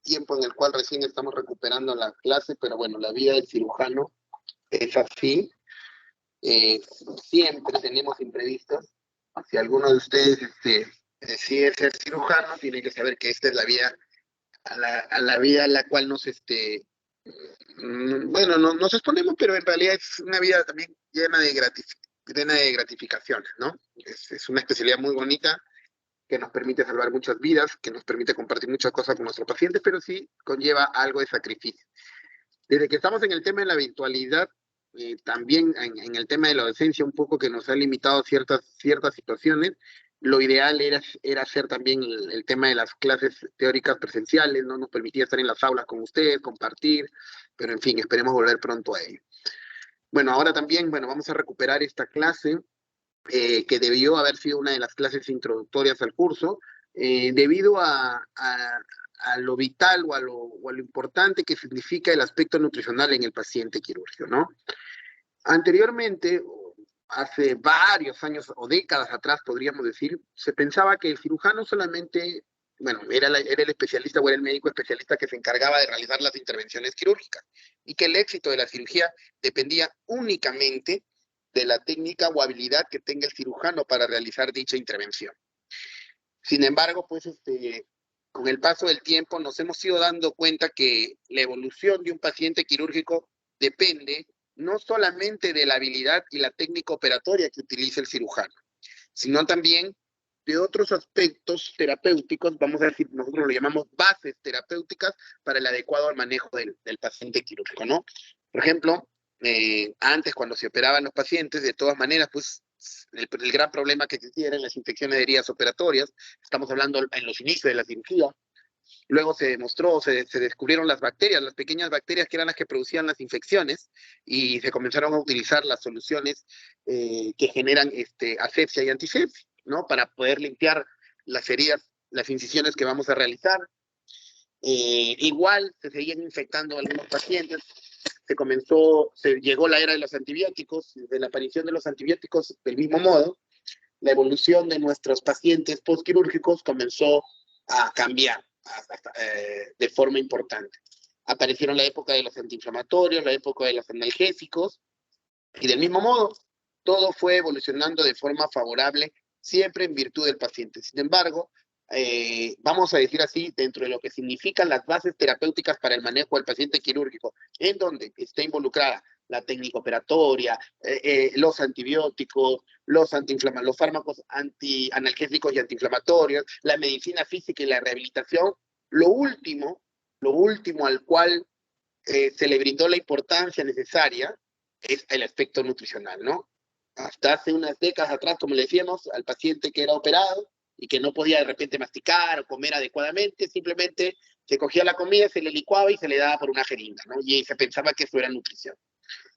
tiempo en el cual recién estamos recuperando la clase, pero bueno, la vida del cirujano es así. Siempre tenemos imprevistos. Si alguno de ustedes decide ser cirujano, tiene que saber que esta es la vida, a la vida a la cual bueno, no, nos exponemos, pero en realidad es una vida también llena de gratificaciones, ¿no? Es una especialidad muy bonita que nos permite salvar muchas vidas, que nos permite compartir muchas cosas con nuestros pacientes, pero sí conlleva algo de sacrificio. Desde que estamos en el tema de la virtualidad, también en el tema de la docencia, un poco que nos ha limitado ciertas situaciones, lo ideal era hacer también el tema de las clases teóricas presenciales, no nos permitía estar en las aulas con ustedes, compartir, pero en fin, esperemos volver pronto a ello. Bueno, ahora también, bueno, vamos a recuperar esta clase que debió haber sido una de las clases introductorias al curso, debido a lo vital o a lo importante que significa el aspecto nutricional en el paciente quirúrgico, ¿no? Anteriormente, hace varios años o décadas atrás, podríamos decir, se pensaba que el cirujano solamente, bueno, era el especialista o era el médico especialista que se encargaba de realizar las intervenciones quirúrgicas y que el éxito de la cirugía dependía únicamente de la técnica o habilidad que tenga el cirujano para realizar dicha intervención. Sin embargo, pues con el paso del tiempo nos hemos ido dando cuenta que la evolución de un paciente quirúrgico depende no solamente de la habilidad y la técnica operatoria que utiliza el cirujano, sino también de otros aspectos terapéuticos, vamos a decir, nosotros lo llamamos bases terapéuticas para el adecuado manejo del paciente quirúrgico, ¿no? Por ejemplo, antes cuando se operaban los pacientes, de todas maneras, pues el gran problema que existía eran las infecciones de heridas operatorias, estamos hablando en los inicios de la cirugía. Luego se demostró, se descubrieron las bacterias, las pequeñas bacterias que eran las que producían las infecciones, y se comenzaron a utilizar las soluciones que generan asepsia y antisepsia, ¿no? Para poder limpiar las heridas, las incisiones que vamos a realizar. Igual se seguían infectando algunos pacientes, se llegó la era de los antibióticos, desde la aparición de los antibióticos, del mismo modo, la evolución de nuestros pacientes postquirúrgicos comenzó a cambiar de forma importante. Aparecieron la época de los antiinflamatorios, la época de los analgésicos, y del mismo modo, todo fue evolucionando de forma favorable, siempre en virtud del paciente. Sin embargo, vamos a decir así, dentro de lo que significan las bases terapéuticas para el manejo del paciente quirúrgico, en donde está involucrada la técnica operatoria, los antibióticos, los fármacos analgésicos y antiinflamatorios, la medicina física y la rehabilitación, lo último al cual se le brindó la importancia necesaria es el aspecto nutricional, ¿no? Hasta hace unas décadas atrás, como le decíamos, al paciente que era operado y que no podía de repente masticar o comer adecuadamente, simplemente se cogía la comida, se le licuaba y se le daba por una jeringa, ¿no? Y se pensaba que eso era nutrición.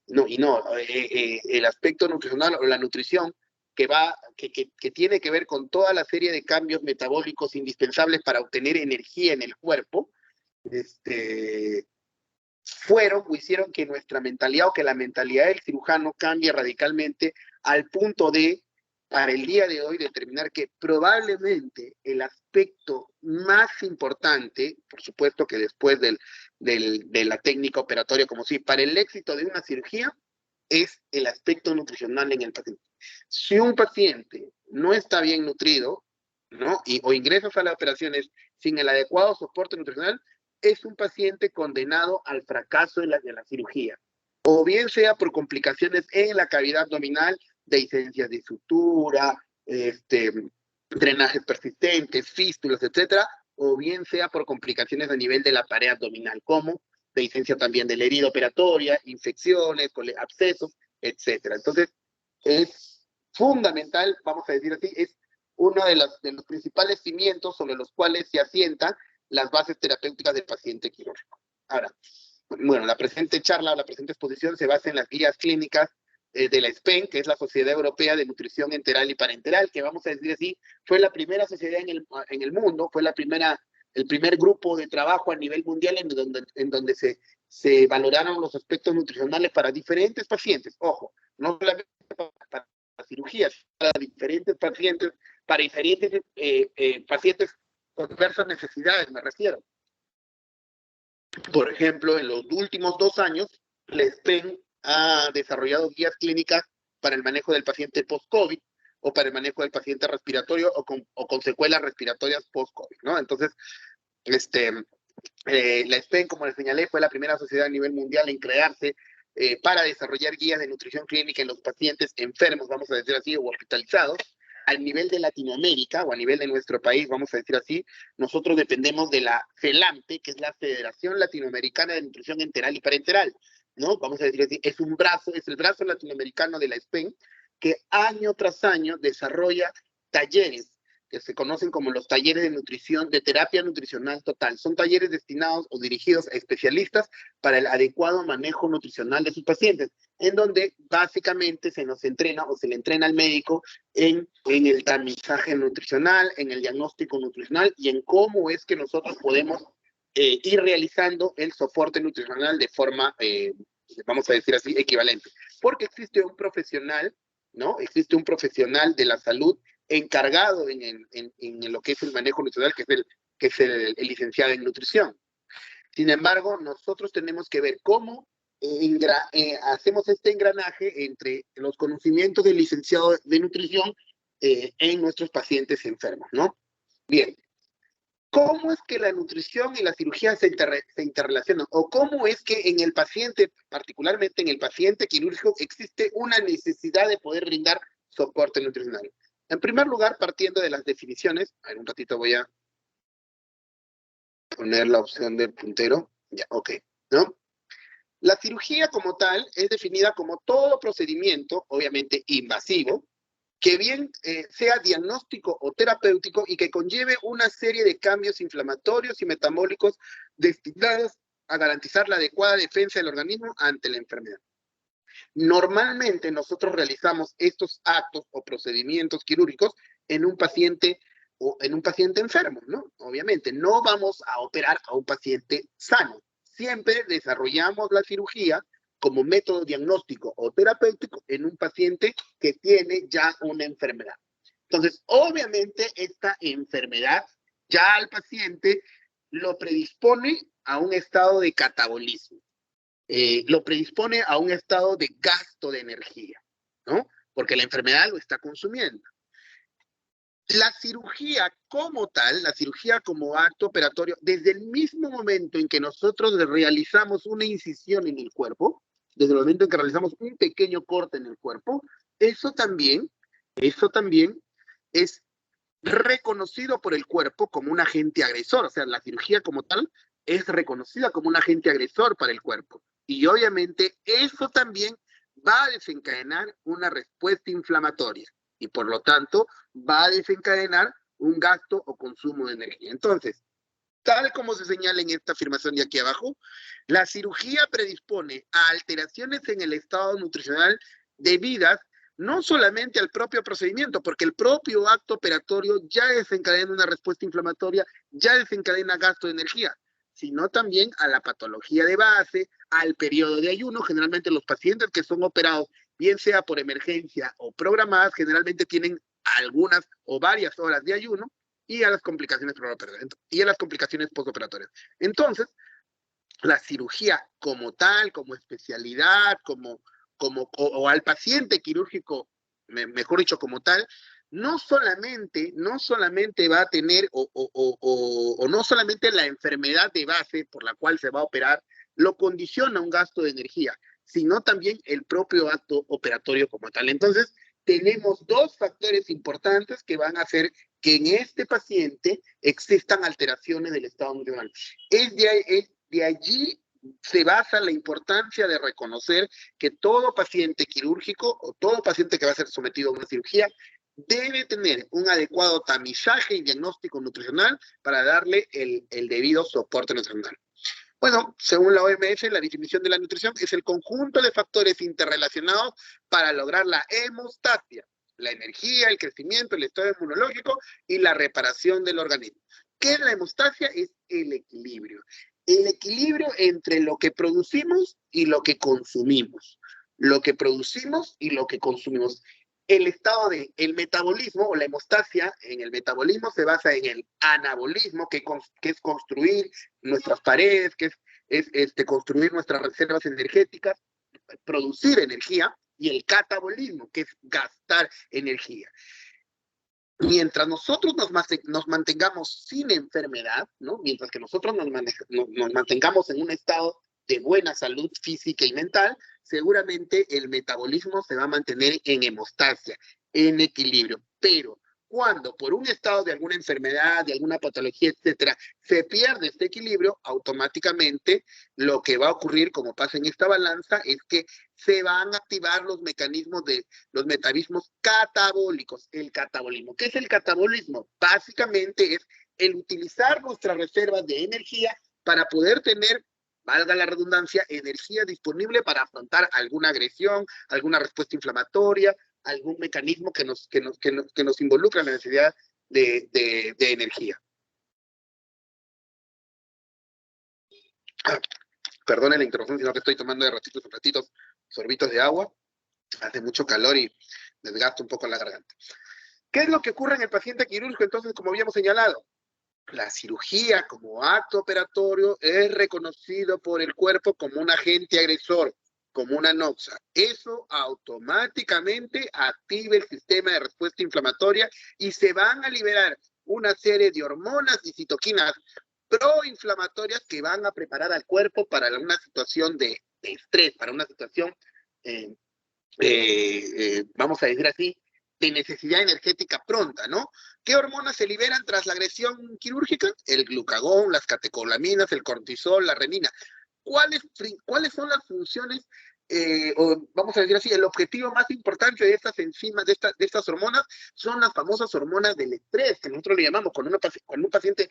No, y no, el aspecto nutricional o la nutrición que tiene que ver con toda la serie de cambios metabólicos indispensables para obtener energía en el cuerpo, fueron o hicieron que nuestra mentalidad o que la mentalidad del cirujano cambie radicalmente al punto de, para el día de hoy, determinar que probablemente el aspecto más importante, por supuesto que después de la técnica operatoria, como si, para el éxito de una cirugía, es el aspecto nutricional en el paciente. Si un paciente no está bien nutrido, ¿no? O ingresas a las operaciones sin el adecuado soporte nutricional, es un paciente condenado al fracaso de la cirugía, o bien sea por complicaciones en la cavidad abdominal, dehiscencias de sutura, drenajes persistentes, fístulas, etcétera, o bien sea por complicaciones a nivel de la pared abdominal, como dehiscencia también de la herida operatoria, infecciones, abscesos, etcétera. Entonces, es fundamental, vamos a decir así, es uno de los principales cimientos sobre los cuales se asientan las bases terapéuticas del paciente quirúrgico. Ahora, bueno, la presente charla, la presente exposición se basa en las guías clínicas de la SPEN, que es la Sociedad Europea de Nutrición Enteral y Parenteral, que vamos a decir así, fue la primera sociedad en el mundo, fue el primer grupo de trabajo a nivel mundial en donde se valoraron los aspectos nutricionales para diferentes pacientes. Ojo, no solamente para cirugías, para diferentes pacientes, pacientes con diversas necesidades, me refiero. Por ejemplo, en los últimos 2 años, la SPEN ha desarrollado guías clínicas para el manejo del paciente post-COVID o para el manejo del paciente respiratorio o con secuelas respiratorias post-COVID, ¿no? Entonces, la SPEN, como les señalé, fue la primera sociedad a nivel mundial en crearse para desarrollar guías de nutrición clínica en los pacientes enfermos, vamos a decir así, o hospitalizados. Al nivel de Latinoamérica o a nivel de nuestro país, vamos a decir así, nosotros dependemos de la FELAMPE, que es la Federación Latinoamericana de Nutrición Enteral y Parenteral, ¿no? Vamos a decir así, es el brazo latinoamericano de la SPEN, que año tras año desarrolla talleres que se conocen como los talleres de nutrición, de terapia nutricional total. Son talleres destinados o dirigidos a especialistas para el adecuado manejo nutricional de sus pacientes, en donde básicamente se nos entrena o se le entrena al médico en el tamizaje nutricional, en el diagnóstico nutricional y en cómo es que nosotros podemos ir realizando el soporte nutricional de forma, vamos a decir así, equivalente. Porque existe un profesional, ¿no? Existe un profesional de la salud encargado en lo que es el manejo nutricional, que es el licenciado en nutrición. Sin embargo, nosotros tenemos que ver cómo hacemos este engranaje entre los conocimientos del licenciado de nutrición en nuestros pacientes enfermos, ¿no? Bien, ¿cómo es que la nutrición y la cirugía se interrelacionan? ¿O cómo es que en el paciente, particularmente en el paciente quirúrgico, existe una necesidad de poder brindar soporte nutricional? En primer lugar, partiendo de las definiciones, en un ratito voy a poner la opción del puntero. Ya, ok, ¿no? La cirugía como tal es definida como todo procedimiento, obviamente invasivo, que bien sea diagnóstico o terapéutico y que conlleve una serie de cambios inflamatorios y metabólicos destinados a garantizar la adecuada defensa del organismo ante la enfermedad. Normalmente nosotros realizamos estos actos o procedimientos quirúrgicos en un paciente enfermo, ¿no? Obviamente, no vamos a operar a un paciente sano. Siempre desarrollamos la cirugía como método diagnóstico o terapéutico en un paciente que tiene ya una enfermedad. Entonces, obviamente, esta enfermedad ya al paciente lo predispone a un estado de catabolismo. Lo predispone a un estado de gasto de energía, ¿no? Porque la enfermedad lo está consumiendo. La cirugía como tal, la cirugía como acto operatorio, desde el mismo momento en que nosotros realizamos una incisión en el cuerpo, desde el momento en que realizamos un pequeño corte en el cuerpo, eso también es reconocido por el cuerpo como un agente agresor. O sea, la cirugía como tal es reconocida como un agente agresor para el cuerpo. Y obviamente eso también va a desencadenar una respuesta inflamatoria y por lo tanto va a desencadenar un gasto o consumo de energía. Entonces, tal como se señala en esta afirmación de aquí abajo, la cirugía predispone a alteraciones en el estado nutricional debidas no solamente al propio procedimiento, porque el propio acto operatorio ya desencadena una respuesta inflamatoria, ya desencadena gasto de energía, sino también a la patología de base, al periodo de ayuno. Generalmente los pacientes que son operados, bien sea por emergencia o programadas, generalmente tienen algunas o varias horas de ayuno, y a las complicaciones postoperatorias. Entonces, la cirugía como tal, como especialidad, o al paciente quirúrgico, mejor dicho, como tal, no solamente va a tener, o no solamente la enfermedad de base por la cual se va a operar lo condiciona un gasto de energía, sino también el propio acto operatorio como tal. Entonces, tenemos dos factores importantes que van a hacer que en este paciente existan alteraciones del estado nutricional. De allí se basa la importancia de reconocer que todo paciente quirúrgico o todo paciente que va a ser sometido a una cirugía debe tener un adecuado tamizaje y diagnóstico nutricional para darle el debido soporte nutricional. Bueno, según la OMS, la definición de la nutrición es el conjunto de factores interrelacionados para lograr la hemostasia, la energía, el crecimiento, el estado inmunológico y la reparación del organismo. ¿Qué es la hemostasia? Es el equilibrio. El equilibrio entre lo que producimos y lo que consumimos. Lo que producimos y lo que consumimos. El estado el metabolismo o la hemostasia en el metabolismo se basa en el anabolismo, que es construir nuestras paredes, que es es construir nuestras reservas energéticas, producir energía, y el catabolismo, que es gastar energía. Mientras nosotros nos mantengamos sin enfermedad, ¿no? Mientras que nosotros nos mantengamos en un estado de buena salud física y mental, seguramente el metabolismo se va a mantener en hemostasia, en equilibrio. Pero cuando por un estado de alguna enfermedad, de alguna patología, etcétera, se pierde este equilibrio, automáticamente lo que va a ocurrir, como pasa en esta balanza, es que se van a activar los mecanismos de los metabolismos catabólicos. El catabolismo. ¿Qué es el catabolismo? Básicamente es el utilizar nuestras reservas de energía para poder tener, valga la redundancia, energía disponible para afrontar alguna agresión, alguna respuesta inflamatoria, algún mecanismo que nos involucra en la necesidad de energía. Perdone la interrupción, sino que estoy tomando de ratitos en ratitos sorbitos de agua. Hace mucho calor y desgasto un poco la garganta. ¿Qué es lo que ocurre en el paciente quirúrgico? Entonces, como habíamos señalado, la cirugía como acto operatorio es reconocido por el cuerpo como un agente agresor, como una noxa. Eso automáticamente activa el sistema de respuesta inflamatoria y se van a liberar una serie de hormonas y citoquinas proinflamatorias que van a preparar al cuerpo para una situación de estrés, para una situación, vamos a decir así, de necesidad energética pronta, ¿no? ¿Qué hormonas se liberan tras la agresión quirúrgica? El glucagón, las catecolaminas, el cortisol, la renina. ¿Cuáles son las funciones, o vamos a decir así, el objetivo más importante de estas enzimas, de estas hormonas, son las famosas hormonas del estrés, que nosotros le llamamos, cuando un paciente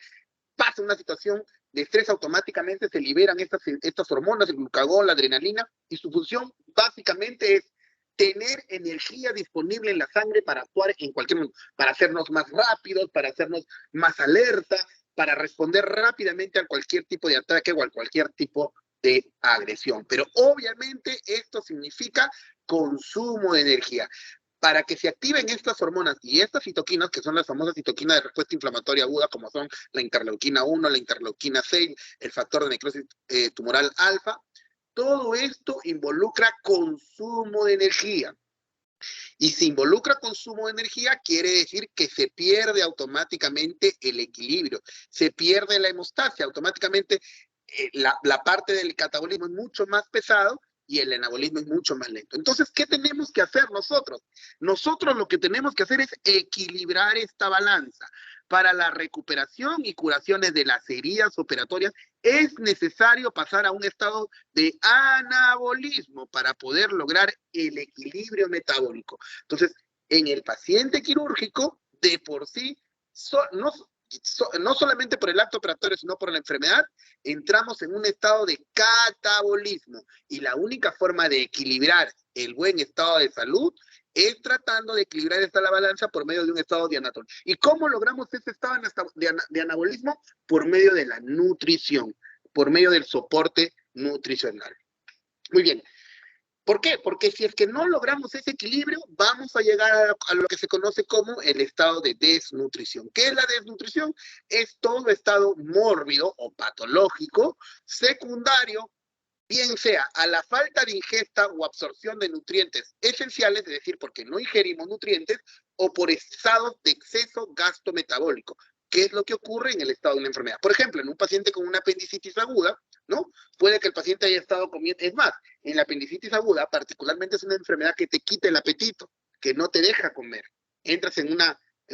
pasa una situación de estrés, automáticamente se liberan estas hormonas, el glucagón, la adrenalina, y su función básicamente es tener energía disponible en la sangre para actuar en cualquier momento, para hacernos más rápidos, para hacernos más alerta, para responder rápidamente a cualquier tipo de ataque o a cualquier tipo de agresión. Pero obviamente esto significa consumo de energía. Para que se activen estas hormonas y estas citoquinas, que son las famosas citoquinas de respuesta inflamatoria aguda, como son la interleuquina 1, la interleuquina 6, el factor de necrosis tumoral alfa, todo esto involucra consumo de energía. Y si involucra consumo de energía, quiere decir que se pierde automáticamente el equilibrio, se pierde la hemostasia, automáticamente la parte del catabolismo es mucho más pesado y el anabolismo es mucho más lento. Entonces, ¿qué tenemos que hacer nosotros? Nosotros lo que tenemos que hacer es equilibrar esta balanza. Para la recuperación y curaciones de las heridas operatorias es necesario pasar a un estado de anabolismo para poder lograr el equilibrio metabólico. Entonces, en el paciente quirúrgico, de por sí, no solamente por el acto operatorio, sino por la enfermedad, entramos en un estado de catabolismo. Y la única forma de equilibrar el buen estado de salud es tratando de equilibrar esta la balanza por medio de un estado de anabolismo. ¿Y cómo logramos ese estado de anabolismo? Por medio de la nutrición, por medio del soporte nutricional. Muy bien. ¿Por qué? Porque si es que no logramos ese equilibrio, vamos a llegar a lo que se conoce como el estado de desnutrición. ¿Qué es la desnutrición? Es todo estado mórbido o patológico, secundario, bien sea a la falta de ingesta o absorción de nutrientes esenciales, es decir, porque no ingerimos nutrientes, o por estados de exceso gasto metabólico. ¿Qué es lo que ocurre en el estado de una enfermedad? Por ejemplo, en un paciente con una apendicitis aguda, ¿no? Puede que el paciente haya estado comiendo, es más, en la apendicitis aguda particularmente es una enfermedad que te quita el apetito, que no te deja comer. Entras en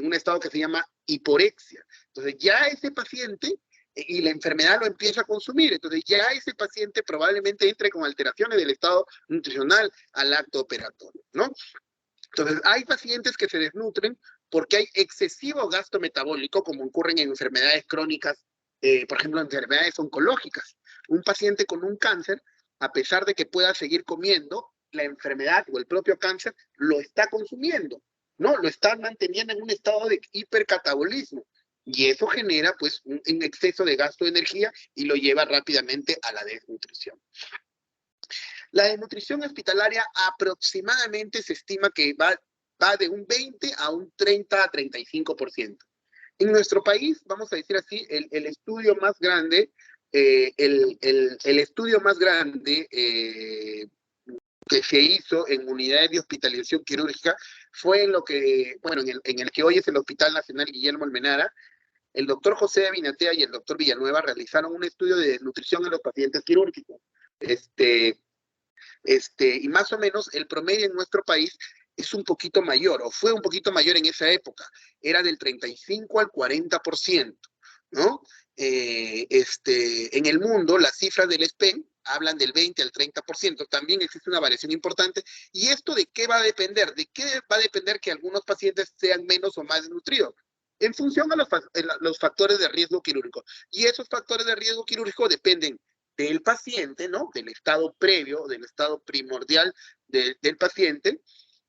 un estado que se llama hiporexia. Entonces ya ese paciente y la enfermedad lo empieza a consumir. Entonces ya ese paciente probablemente entre con alteraciones del estado nutricional al acto operatorio, ¿no? Entonces hay pacientes que se desnutren porque hay excesivo gasto metabólico, como ocurren en enfermedades crónicas, por ejemplo, enfermedades oncológicas. Un paciente con un cáncer, a pesar de que pueda seguir comiendo, la enfermedad o el propio cáncer lo está consumiendo, ¿no? Lo está manteniendo en un estado de hipercatabolismo. Y eso genera, pues, un exceso de gasto de energía y lo lleva rápidamente a la desnutrición. La desnutrición hospitalaria aproximadamente se estima que va de un 20 a un 30 a 35%. En nuestro país, vamos a decir así, el estudio más grande el estudio más grande que se hizo en unidades de hospitalización quirúrgica fue en lo que, bueno, en el que hoy es el Hospital Nacional Guillermo Almenara. El doctor José Abinatea y el doctor Villanueva realizaron un estudio de desnutrición en los pacientes quirúrgicos. Y más o menos el promedio en nuestro país es un poquito mayor, o fue un poquito mayor en esa época, era del 35 al 40%, ¿no? En el mundo, las cifras del SPEN hablan del 20 al 30%, también existe una variación importante, y esto de qué va a depender, de qué va a depender que algunos pacientes sean menos o más desnutridos, en función a los factores de riesgo quirúrgico, y esos factores de riesgo quirúrgico dependen del paciente, ¿no? Del estado previo, del estado primordial del paciente,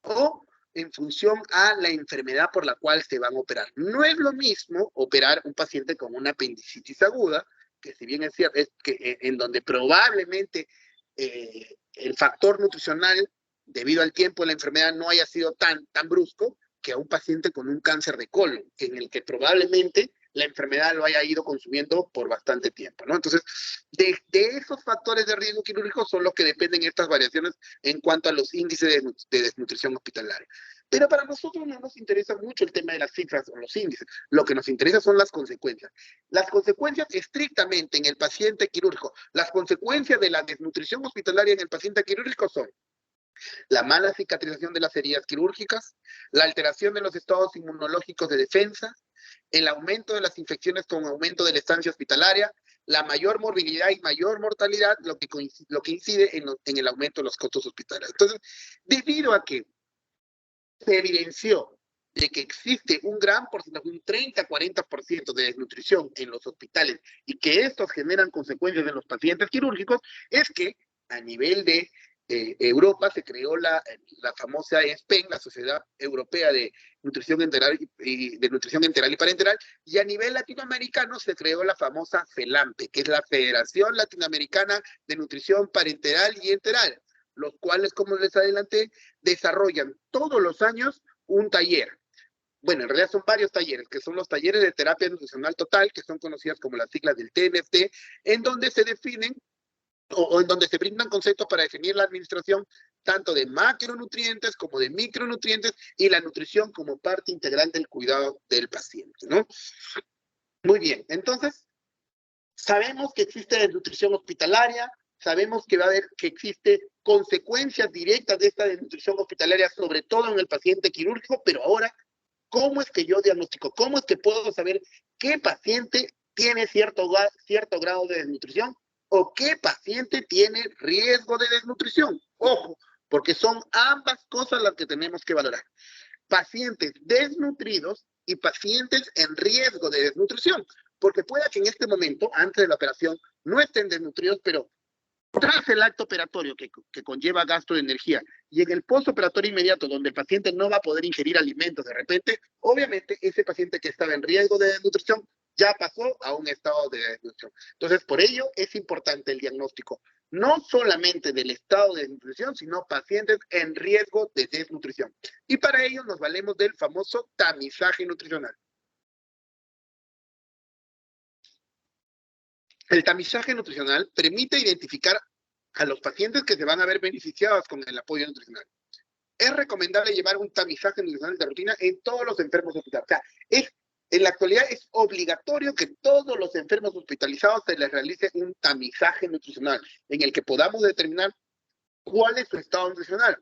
o en función a la enfermedad por la cual se van a operar. No es lo mismo operar un paciente con una apendicitis aguda, que si bien es cierto, es que en donde probablemente el factor nutricional, debido al tiempo de la enfermedad, no haya sido tan brusco, que a un paciente con un cáncer de colon, en el que probablemente la enfermedad lo haya ido consumiendo por bastante tiempo, ¿no? Entonces, de esos factores de riesgo quirúrgico son los que dependen estas variaciones en cuanto a los índices de desnutrición hospitalaria. Pero para nosotros no nos interesa mucho el tema de las cifras o los índices. Lo que nos interesa son las consecuencias. Las consecuencias estrictamente en el paciente quirúrgico, las consecuencias de la desnutrición hospitalaria en el paciente quirúrgico son la mala cicatrización de las heridas quirúrgicas, la alteración de los estados inmunológicos de defensa, el aumento de las infecciones con aumento de la estancia hospitalaria, la mayor morbilidad y mayor mortalidad, lo que incide en el aumento de los costos hospitalarios. Entonces, debido a que se evidenció de que existe un gran porcentaje, un 30-40% de desnutrición en los hospitales y que estos generan consecuencias en los pacientes quirúrgicos, es que a nivel de Europa se creó la famosa SPEN, la Sociedad Europea de Nutrición Enteral y Parenteral, y a nivel latinoamericano se creó la famosa FELAMPE, que es la Federación Latinoamericana de Nutrición Parenteral y Enteral, los cuales, como les adelanté, desarrollan todos los años un taller. Bueno, en realidad son varios talleres, que son los talleres de terapia nutricional total, que son conocidas como las siglas del TNFT, en donde se definen o en donde se brindan conceptos para definir la administración tanto de macronutrientes como de micronutrientes y la nutrición como parte integral del cuidado del paciente, ¿no? Muy bien, entonces, sabemos que existe desnutrición hospitalaria, sabemos que que existe consecuencias directas de esta desnutrición hospitalaria, sobre todo en el paciente quirúrgico, pero ahora, ¿cómo es que yo diagnostico? ¿Cómo es que puedo saber qué paciente tiene cierto grado de desnutrición o qué paciente tiene riesgo de desnutrición? Ojo, porque son ambas cosas las que tenemos que valorar. Pacientes desnutridos y pacientes en riesgo de desnutrición, porque pueda que en este momento, antes de la operación, no estén desnutridos, pero tras el acto operatorio que conlleva gasto de energía y en el postoperatorio inmediato donde el paciente no va a poder ingerir alimentos de repente, obviamente ese paciente que estaba en riesgo de desnutrición ya pasó a un estado de desnutrición. Entonces, por ello es importante el diagnóstico, no solamente del estado de desnutrición, sino pacientes en riesgo de desnutrición. Y para ello nos valemos del famoso tamizaje nutricional. El tamizaje nutricional permite identificar a los pacientes que se van a ver beneficiados con el apoyo nutricional. Es recomendable llevar un tamizaje nutricional de rutina en todos los enfermos hospitalizados. O sea, en la actualidad es obligatorio que todos los enfermos hospitalizados se les realice un tamizaje nutricional en el que podamos determinar cuál es su estado nutricional.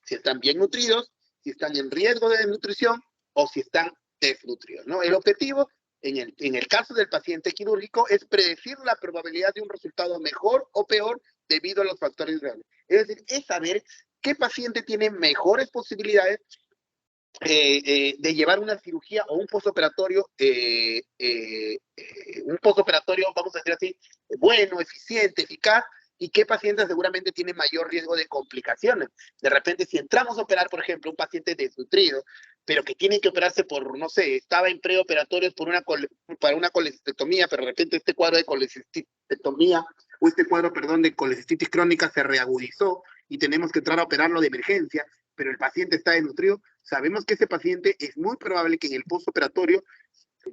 Si están bien nutridos, si están en riesgo de desnutrición o si están desnutridos, ¿no? El objetivo en el caso del paciente quirúrgico es predecir la probabilidad de un resultado mejor o peor debido a los factores reales. Es decir, es saber qué paciente tiene mejores posibilidades de llevar una cirugía o un postoperatorio, vamos a decir así, bueno, eficiente, eficaz, y qué paciente seguramente tiene mayor riesgo de complicaciones. De repente, si entramos a operar, por ejemplo, un paciente desnutrido, pero que tiene que operarse por, no sé, estaba en preoperatorios para una colecistectomía, pero de repente este cuadro de colecistectomía, o este cuadro, perdón, de colecistitis crónica se reagudizó y tenemos que entrar a operarlo de emergencia, pero el paciente está desnutrido, sabemos que ese paciente es muy probable que en el postoperatorio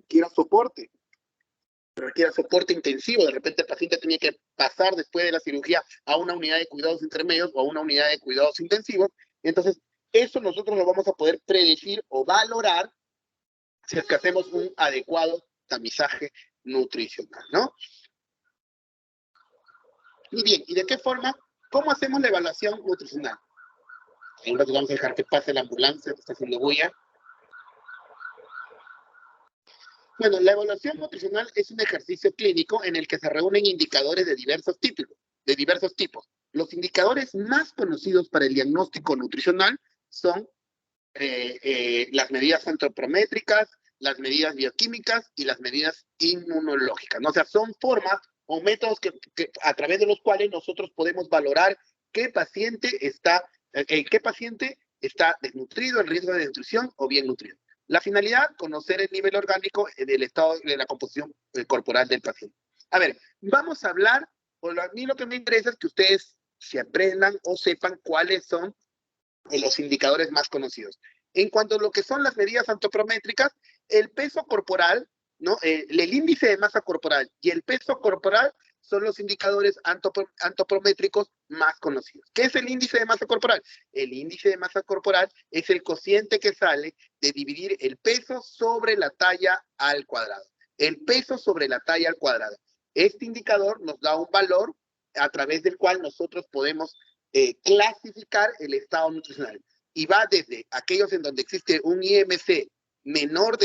quiera soporte. Pero requiera soporte intensivo, de repente el paciente tiene que pasar después de la cirugía a una unidad de cuidados intermedios o a una unidad de cuidados intensivos. Entonces, eso nosotros lo vamos a poder predecir o valorar si es que hacemos un adecuado tamizaje nutricional, ¿no? Y bien, ¿y de qué forma? ¿Cómo hacemos la evaluación nutricional? Ahora vamos a dejar que pase la ambulancia que está haciendo bulla. Bueno, la evaluación nutricional es un ejercicio clínico en el que se reúnen indicadores de diversos tipos. Los indicadores más conocidos para el diagnóstico nutricional son las medidas antropométricas, las medidas bioquímicas y las medidas inmunológicas, ¿no? O sea, son formas o métodos a través de los cuales nosotros podemos valorar qué paciente está desnutrido, en riesgo de desnutrición o bien nutrido. La finalidad, conocer el nivel orgánico del estado de la composición corporal del paciente. A ver, vamos a hablar, a mí lo que me interesa es que ustedes se aprendan o sepan cuáles son los indicadores más conocidos. En cuanto a lo que son las medidas antropométricas, el peso corporal, ¿no? El índice de masa corporal y el peso corporal son los indicadores antropométricos más conocidos. ¿Qué es el índice de masa corporal? El índice de masa corporal es el cociente que sale de dividir el peso sobre la talla al cuadrado. El peso sobre la talla al cuadrado. Este indicador nos da un valor a través del cual nosotros podemos clasificar el estado nutricional. Y va desde aquellos en donde existe un IMC menor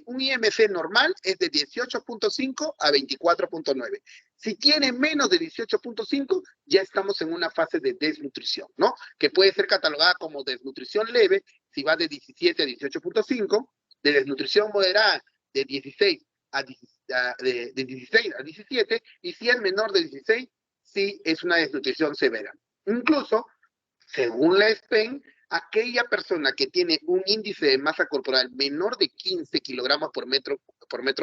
un IMC normal es de 18.5 a 24.9. Si tiene menos de 18.5, ya estamos en una fase de desnutrición, ¿no? Que puede ser catalogada como desnutrición leve, si va de 17 a 18.5, de desnutrición moderada de 16 a 17, y si es menor de 16, sí es una desnutrición severa. Incluso, según la SPEN, aquella persona que tiene un índice de masa corporal menor de 15 kilogramos por metro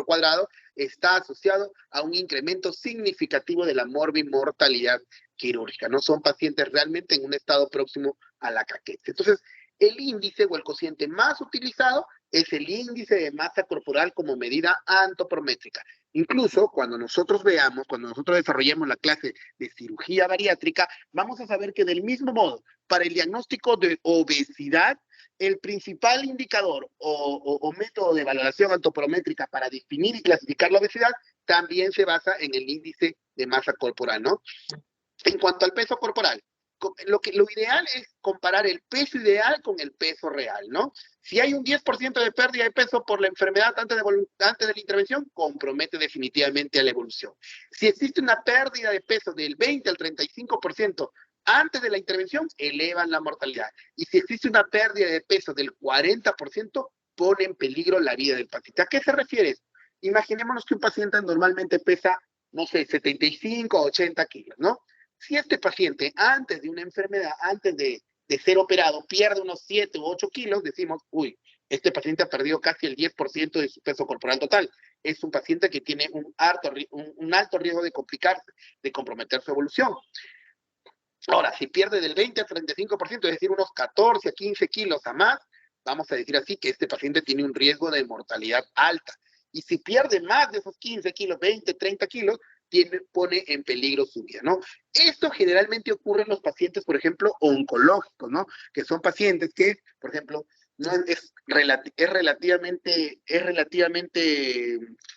cuadrado está asociado a un incremento significativo de la morbimortalidad quirúrgica. No son pacientes realmente en un estado próximo a la caquetsia. Entonces, el índice o el cociente más utilizado es el índice de masa corporal como medida antropométrica. Incluso cuando nosotros desarrollemos la clase de cirugía bariátrica, vamos a saber que del mismo modo, para el diagnóstico de obesidad, el principal indicador o método de valoración antropométrica para definir y clasificar la obesidad también se basa en el índice de masa corporal, ¿no? En cuanto al peso corporal, lo ideal es comparar el peso ideal con el peso real, ¿no? Si hay un 10% de pérdida de peso por la enfermedad antes de la intervención, compromete definitivamente a la evolución. Si existe una pérdida de peso del 20 al 35% antes de la intervención, elevan la mortalidad. Y si existe una pérdida de peso del 40%, pone en peligro la vida del paciente. ¿A qué se refiere? Imaginémonos que un paciente normalmente pesa, no sé, 75 a 80 kilos, ¿no? Si este paciente, antes de una enfermedad, antes de ser operado, pierde unos 7 u 8 kilos, decimos, uy, este paciente ha perdido casi el 10% de su peso corporal total. Es un paciente que tiene un alto riesgo de complicarse, de comprometer su evolución. Ahora, si pierde del 20 al 35%, es decir, unos 14 a 15 kilos a más, vamos a decir así que este paciente tiene un riesgo de mortalidad alta. Y si pierde más de esos 15 kilos, 20, 30 kilos, pone en peligro su vida, ¿no? Esto generalmente ocurre en los pacientes, por ejemplo, oncológicos, ¿no? Que son pacientes que, por ejemplo, no es relativamente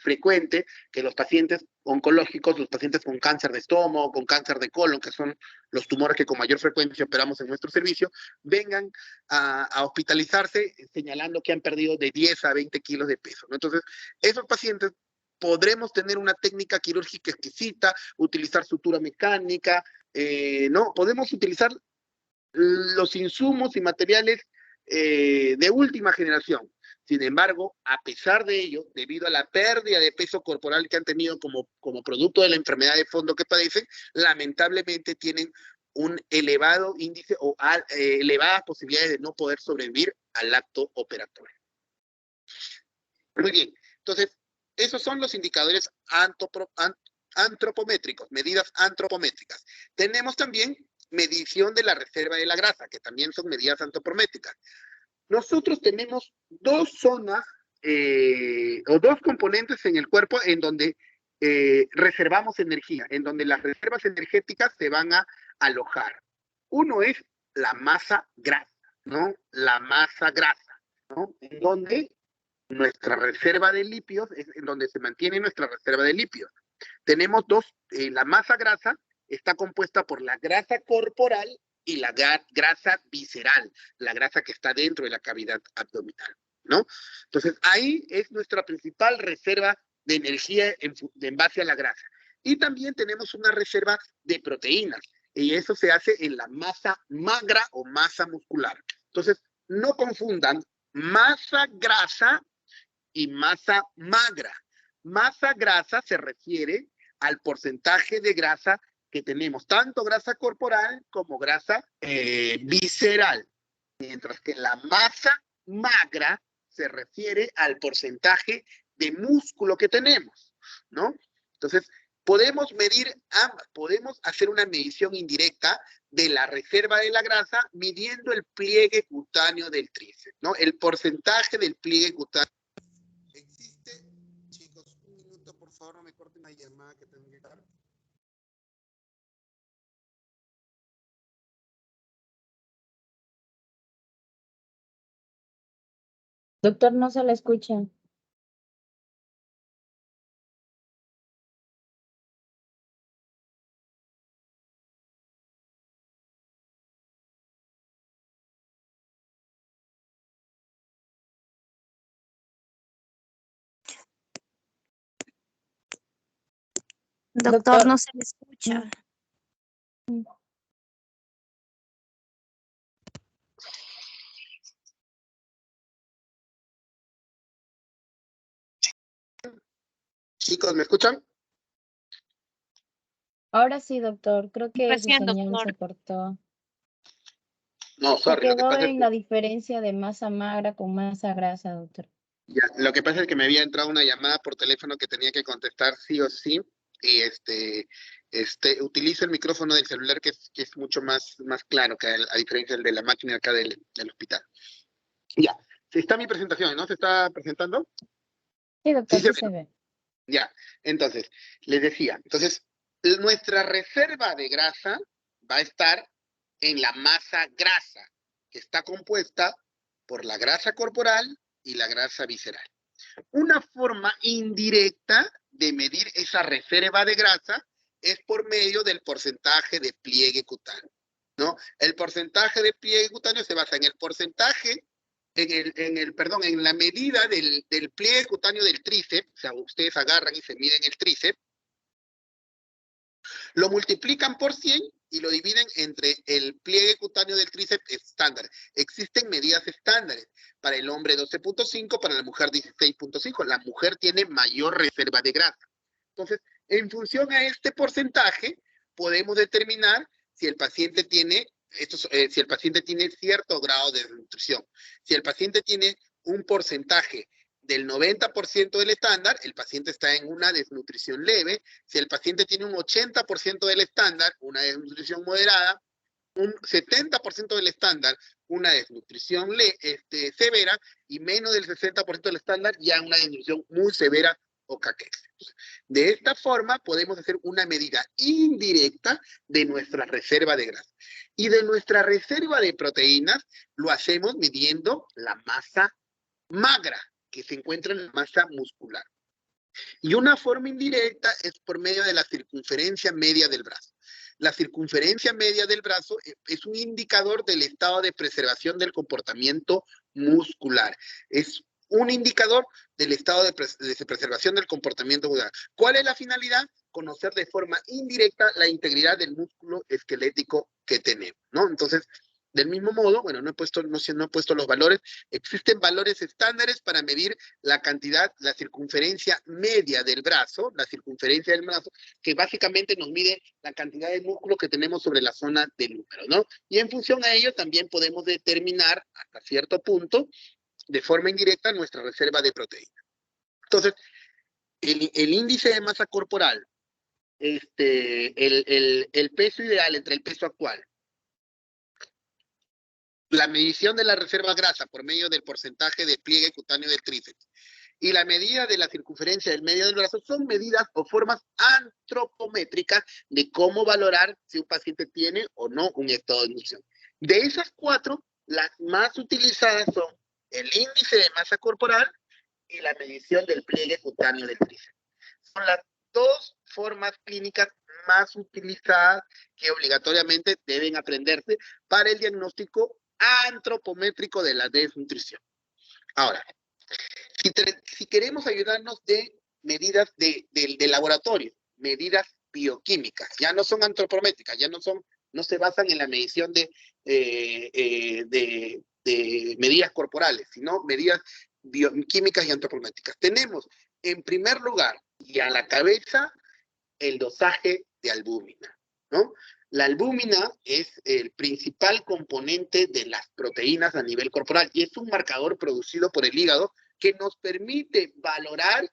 frecuente que los pacientes oncológicos, los pacientes con cáncer de estómago, con cáncer de colon, que son los tumores que con mayor frecuencia operamos en nuestro servicio, vengan a hospitalizarse señalando que han perdido de 10 a 20 kilos de peso, ¿no? Entonces, esos pacientes podremos tener una técnica quirúrgica exquisita, utilizar sutura mecánica, ¿no? Podemos utilizar los insumos y materiales de última generación. Sin embargo, a pesar de ello, debido a la pérdida de peso corporal que han tenido como producto de la enfermedad de fondo que padecen, lamentablemente tienen un elevado índice o elevadas posibilidades de no poder sobrevivir al acto operatorio. Muy bien, entonces, esos son los indicadores antropométricos, medidas antropométricas. Tenemos también medición de la reserva de la grasa, que también son medidas antropométricas. Nosotros tenemos dos zonas o dos componentes en el cuerpo en donde reservamos energía, en donde las reservas energéticas se van a alojar. Uno es la masa grasa, ¿no? La masa grasa, ¿no? En donde nuestra reserva de lípidos, es en donde se mantiene nuestra reserva de lípidos. Tenemos dos, la masa grasa está compuesta por la grasa corporal y la grasa visceral, la grasa que está dentro de la cavidad abdominal, ¿no? Entonces, ahí es nuestra principal reserva de energía en base a la grasa. Y también tenemos una reserva de proteínas, y eso se hace en la masa magra o masa muscular. Entonces, no confundan masa grasa y masa magra. Masa grasa se refiere al porcentaje de grasa que tenemos, tanto grasa corporal como grasa visceral, mientras que la masa magra se refiere al porcentaje de músculo que tenemos, ¿no? Entonces, podemos medir ambas, podemos hacer una medición indirecta de la reserva de la grasa midiendo el pliegue cutáneo del tríceps, ¿no? El porcentaje del pliegue cutáneo. Existe, chicos, un minuto, por favor, no me corten la llamada que tengo que dar. Doctor, no se le escucha. Doctor, no se le escucha. Chicos, ¿me escuchan? Ahora sí, doctor. Creo que su Recién, señal doctor. se cortó. No, Se sorry, lo que quedó pasa es en la diferencia de masa magra con masa grasa, doctor. ya, lo que pasa es que me había entrado una llamada por teléfono que tenía que contestar sí o sí, y utilizo el micrófono del celular que es mucho más claro que a diferencia del de la máquina acá del hospital. Ya, está mi presentación, ¿no? ¿Se está presentando? Sí, doctor, Sí, sí se se ve. ve. Ya, entonces, les decía, entonces, nuestra reserva de grasa va a estar en la masa grasa, que está compuesta por la grasa corporal y la grasa visceral. Una forma indirecta de medir esa reserva de grasa es por medio del porcentaje de pliegue cutáneo, ¿no? El porcentaje de pliegue cutáneo se basa en el porcentaje, en la medida del pliegue cutáneo del tríceps, o sea, ustedes agarran y se miden el tríceps, lo multiplican por 100 y lo dividen entre el pliegue cutáneo del tríceps estándar. Existen medidas estándares. Para el hombre 12.5, para la mujer 16.5. La mujer tiene mayor reserva de grasa. Entonces, en función a este porcentaje, podemos determinar si el paciente tiene, si el paciente tiene cierto grado de desnutrición. Si el paciente tiene un porcentaje del 90% del estándar, el paciente está en una desnutrición leve. Si el paciente tiene un 80% del estándar, una desnutrición moderada, un 70% del estándar, una desnutrición severa, y menos del 60% del estándar, ya una desnutrición muy severa o caquexia. De esta forma podemos hacer una medida indirecta de nuestra reserva de grasa. Y de nuestra reserva de proteínas lo hacemos midiendo la masa magra, que se encuentra en la masa muscular. Y una forma indirecta es por medio de la circunferencia media del brazo. La circunferencia media del brazo es un indicador del estado de preservación del comportamiento muscular. Es un indicador del estado de preservación del comportamiento muscular. ¿Cuál es la finalidad? Conocer de forma indirecta la integridad del músculo esquelético que tenemos, ¿no? Entonces, del mismo modo, bueno, no he puesto los valores, existen valores estándares para medir la cantidad, la circunferencia media del brazo, que básicamente nos mide la cantidad de músculo que tenemos sobre la zona del húmero, ¿no? Y en función a ello también podemos determinar hasta cierto punto, de forma indirecta, nuestra reserva de proteína. Entonces, el índice de masa corporal, el peso ideal entre el peso actual, la medición de la reserva grasa por medio del porcentaje de pliegue cutáneo del tríceps y la medida de la circunferencia del medio del brazo son medidas o formas antropométricas de cómo valorar si un paciente tiene o no un estado de nutrición. De esas 4, las más utilizadas son el índice de masa corporal y la medición del pliegue cutáneo del tríceps. Son las 2 formas clínicas más utilizadas que obligatoriamente deben aprenderse para el diagnóstico antropométrico de la desnutrición. Ahora, si queremos ayudarnos de medidas de laboratorio, medidas bioquímicas, ya no son antropométricas, no se basan en la medición de medidas corporales, sino medidas bioquímicas y antropométricas. Tenemos, en primer lugar, y a la cabeza, el dosaje de albúmina, ¿no? La albúmina es el principal componente de las proteínas a nivel corporal y es un marcador producido por el hígado que nos permite valorar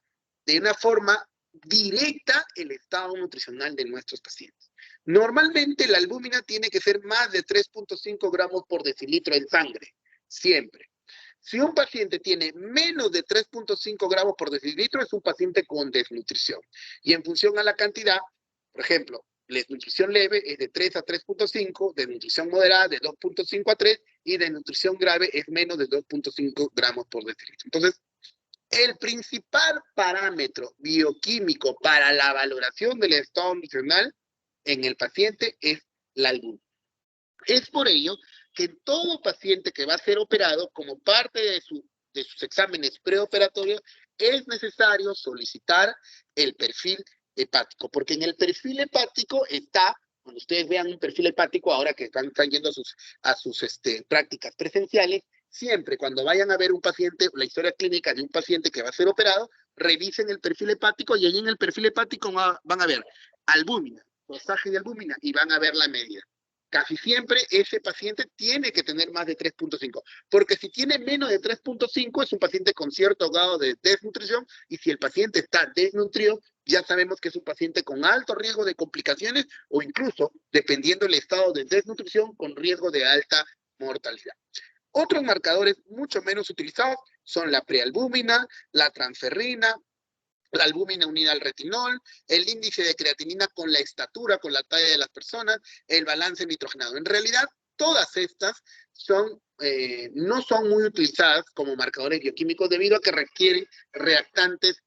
de una forma directa el estado nutricional de nuestros pacientes. Normalmente la albúmina tiene que ser más de 3.5 gramos por decilitro en sangre, siempre. Si un paciente tiene menos de 3.5 gramos por decilitro, es un paciente con desnutrición. Y en función a la cantidad, por ejemplo, desnutrición leve es de 3 a 3.5, desnutrición moderada de 2.5 a 3 y desnutrición grave es menos de 2.5 gramos por decilitro. Entonces, el principal parámetro bioquímico para la valoración del estado nutricional en el paciente es la albúmina. Es por ello que todo paciente que va a ser operado, como parte de sus exámenes preoperatorios, es necesario solicitar el perfil hepático, porque en el perfil hepático está, cuando ustedes vean un perfil hepático, ahora que están yendo a sus prácticas presenciales, siempre cuando vayan a ver un paciente, la historia clínica de un paciente que va a ser operado, revisen el perfil hepático y ahí en el perfil hepático van a ver albúmina, dosaje de albúmina y van a ver la medida. Casi siempre ese paciente tiene que tener más de 3.5, porque si tiene menos de 3.5 es un paciente con cierto grado de desnutrición, y si el paciente está desnutrido, ya sabemos que es un paciente con alto riesgo de complicaciones o incluso, dependiendo del estado de desnutrición, con riesgo de alta mortalidad. Otros marcadores mucho menos utilizados son la prealbúmina, la transferrina, la albúmina unida al retinol, el índice de creatinina con la estatura, con la talla de las personas, el balance nitrogenado. En realidad, todas estas no son muy utilizadas como marcadores bioquímicos debido a que requieren reactantes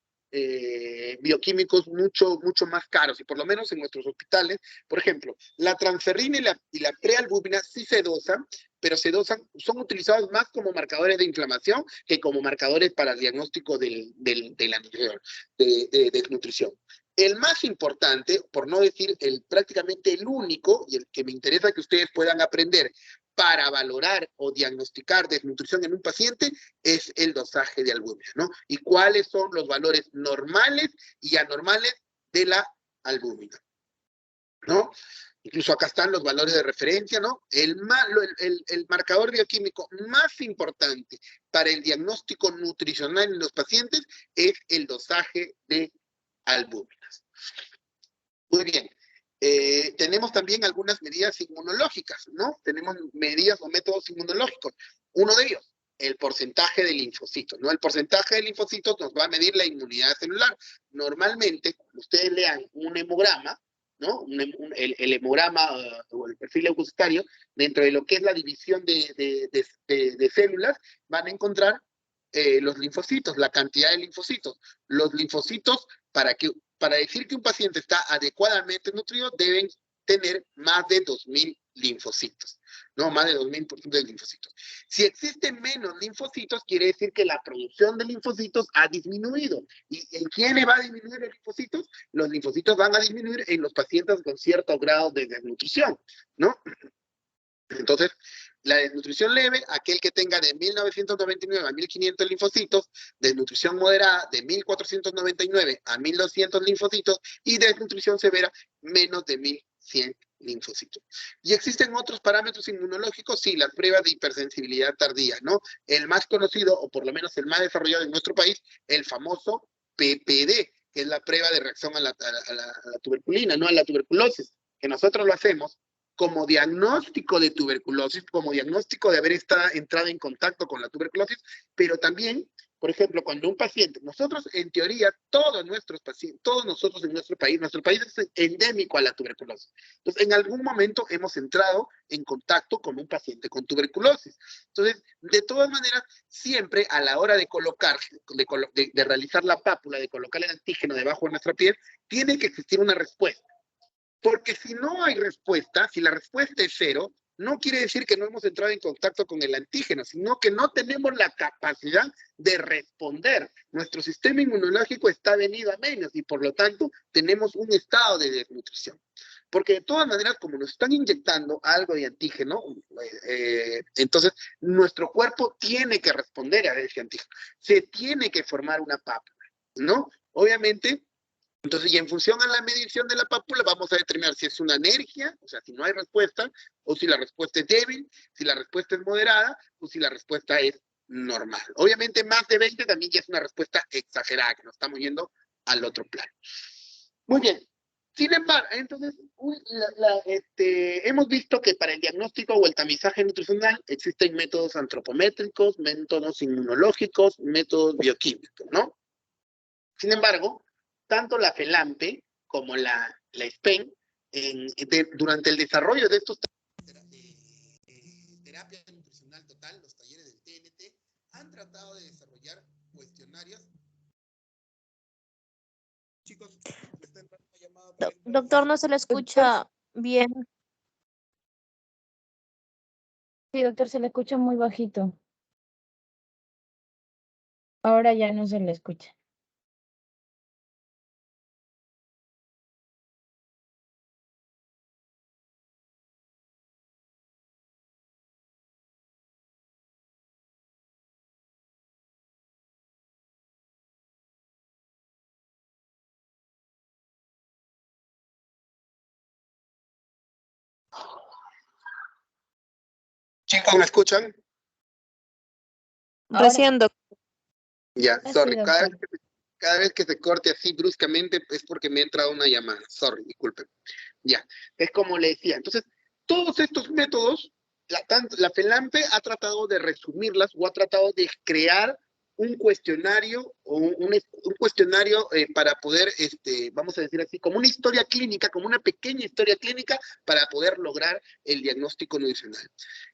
bioquímicos mucho más caros, y por lo menos en nuestros hospitales, por ejemplo, la transferrina y la prealbúmina sí se dosan, pero son utilizados más como marcadores de inflamación que como marcadores para el diagnóstico de desnutrición. El más importante, por no decir prácticamente el único, y el que me interesa que ustedes puedan aprender para valorar o diagnosticar desnutrición en un paciente, es el dosaje de albúmina, ¿no? Y cuáles son los valores normales y anormales de la albúmina, ¿no? Incluso acá están los valores de referencia, ¿no? El marcador bioquímico más importante para el diagnóstico nutricional en los pacientes es el dosaje de albúminas. Muy bien. Tenemos también algunas medidas inmunológicas, ¿no? Tenemos medidas o métodos inmunológicos. Uno de ellos, el porcentaje de linfocitos, ¿no? El porcentaje de linfocitos nos va a medir la inmunidad celular. Normalmente, cuando ustedes lean un hemograma, ¿no? El hemograma o el perfil leucocitario, dentro de lo que es la división de células, van a encontrar los linfocitos, la cantidad de linfocitos. Los linfocitos, para decir que un paciente está adecuadamente nutrido, deben tener más de 2.000 linfocitos, ¿no? Más de 2.000% de linfocitos. Si existen menos linfocitos, quiere decir que la producción de linfocitos ha disminuido. ¿Y en quiénes va a disminuir los linfocitos? Los linfocitos van a disminuir en los pacientes con cierto grado de desnutrición, ¿no? Entonces, la desnutrición leve, aquel que tenga de 1.999 a 1.500 linfocitos, desnutrición moderada de 1.499 a 1.200 linfocitos, y desnutrición severa menos de 1.100 linfocitos. Y existen otros parámetros inmunológicos, sí, las pruebas de hipersensibilidad tardía, ¿no? El más conocido, o por lo menos el más desarrollado en nuestro país, el famoso PPD, que es la prueba de reacción a la tuberculina, ¿no? A la tuberculosis, que nosotros lo hacemos como diagnóstico de tuberculosis, como diagnóstico de haber entrado en contacto con la tuberculosis, pero también Por ejemplo, cuando un paciente, nosotros en teoría, todos nuestros pacientes, todos nosotros en nuestro país es endémico a la tuberculosis. Entonces, en algún momento hemos entrado en contacto con un paciente con tuberculosis. Entonces, de todas maneras, siempre a la hora de colocar, de realizar la pápula, de colocar el antígeno debajo de nuestra piel, tiene que existir una respuesta. Porque si no hay respuesta, si la respuesta es cero, no quiere decir que no hemos entrado en contacto con el antígeno, sino que no tenemos la capacidad de responder. Nuestro sistema inmunológico está venido a menos y por lo tanto tenemos un estado de desnutrición. Porque de todas maneras, como nos están inyectando algo de antígeno, entonces nuestro cuerpo tiene que responder a ese antígeno. Se tiene que formar una pápula, ¿no? Obviamente. Entonces, y en función a la medición de la pápula, vamos a determinar si es una alergia, o sea, si no hay respuesta, o si la respuesta es débil, si la respuesta es moderada, o si la respuesta es normal. Obviamente, más de 20 también ya es una respuesta exagerada, que nos estamos yendo al otro plano. Muy bien. Sin embargo, entonces, hemos visto que para el diagnóstico o el tamizaje nutricional existen métodos antropométricos, métodos inmunológicos, métodos bioquímicos, ¿no? Sin embargo, tanto la FELAMPE como la SPEN, durante el desarrollo de estos terapia nutricional total, los talleres del TNT, han tratado de desarrollar cuestionarios. Chicos, me está entrando una llamada. Doctor, no se le escucha bien. Sí, doctor, se le escucha muy bajito. Ahora ya no se le escucha. Chicos, ¿me escuchan? Ahora- Recién, doctor. Ya, Sí, sorry. doctor. Cada vez que se corte así bruscamente es porque me ha entrado una llamada. Sorry, disculpen. Ya, es como le decía. Entonces, todos estos métodos, la FELAMPE ha tratado de resumirlas o ha tratado de crear un cuestionario o un cuestionario para poder, vamos a decir así, como una historia clínica, como una pequeña historia clínica para poder lograr el diagnóstico nutricional.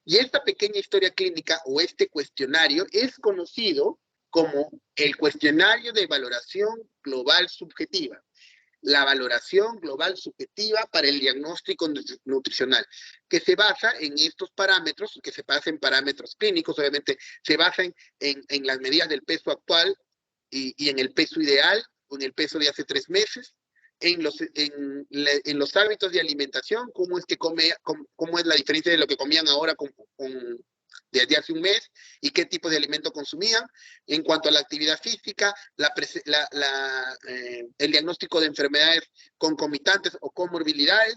Y esta pequeña historia clínica o este cuestionario es conocido como el cuestionario de valoración global subjetiva. La valoración global subjetiva para el diagnóstico nutricional, que se basa en estos parámetros, que se basa en parámetros clínicos, obviamente se basa en las medidas del peso actual y en el peso ideal, o en el peso de hace 3 meses, en los hábitos de alimentación, cómo es la diferencia de lo que comían ahora desde hace un mes y qué tipo de alimento consumían. En cuanto a la actividad física, el diagnóstico de enfermedades concomitantes o comorbilidades,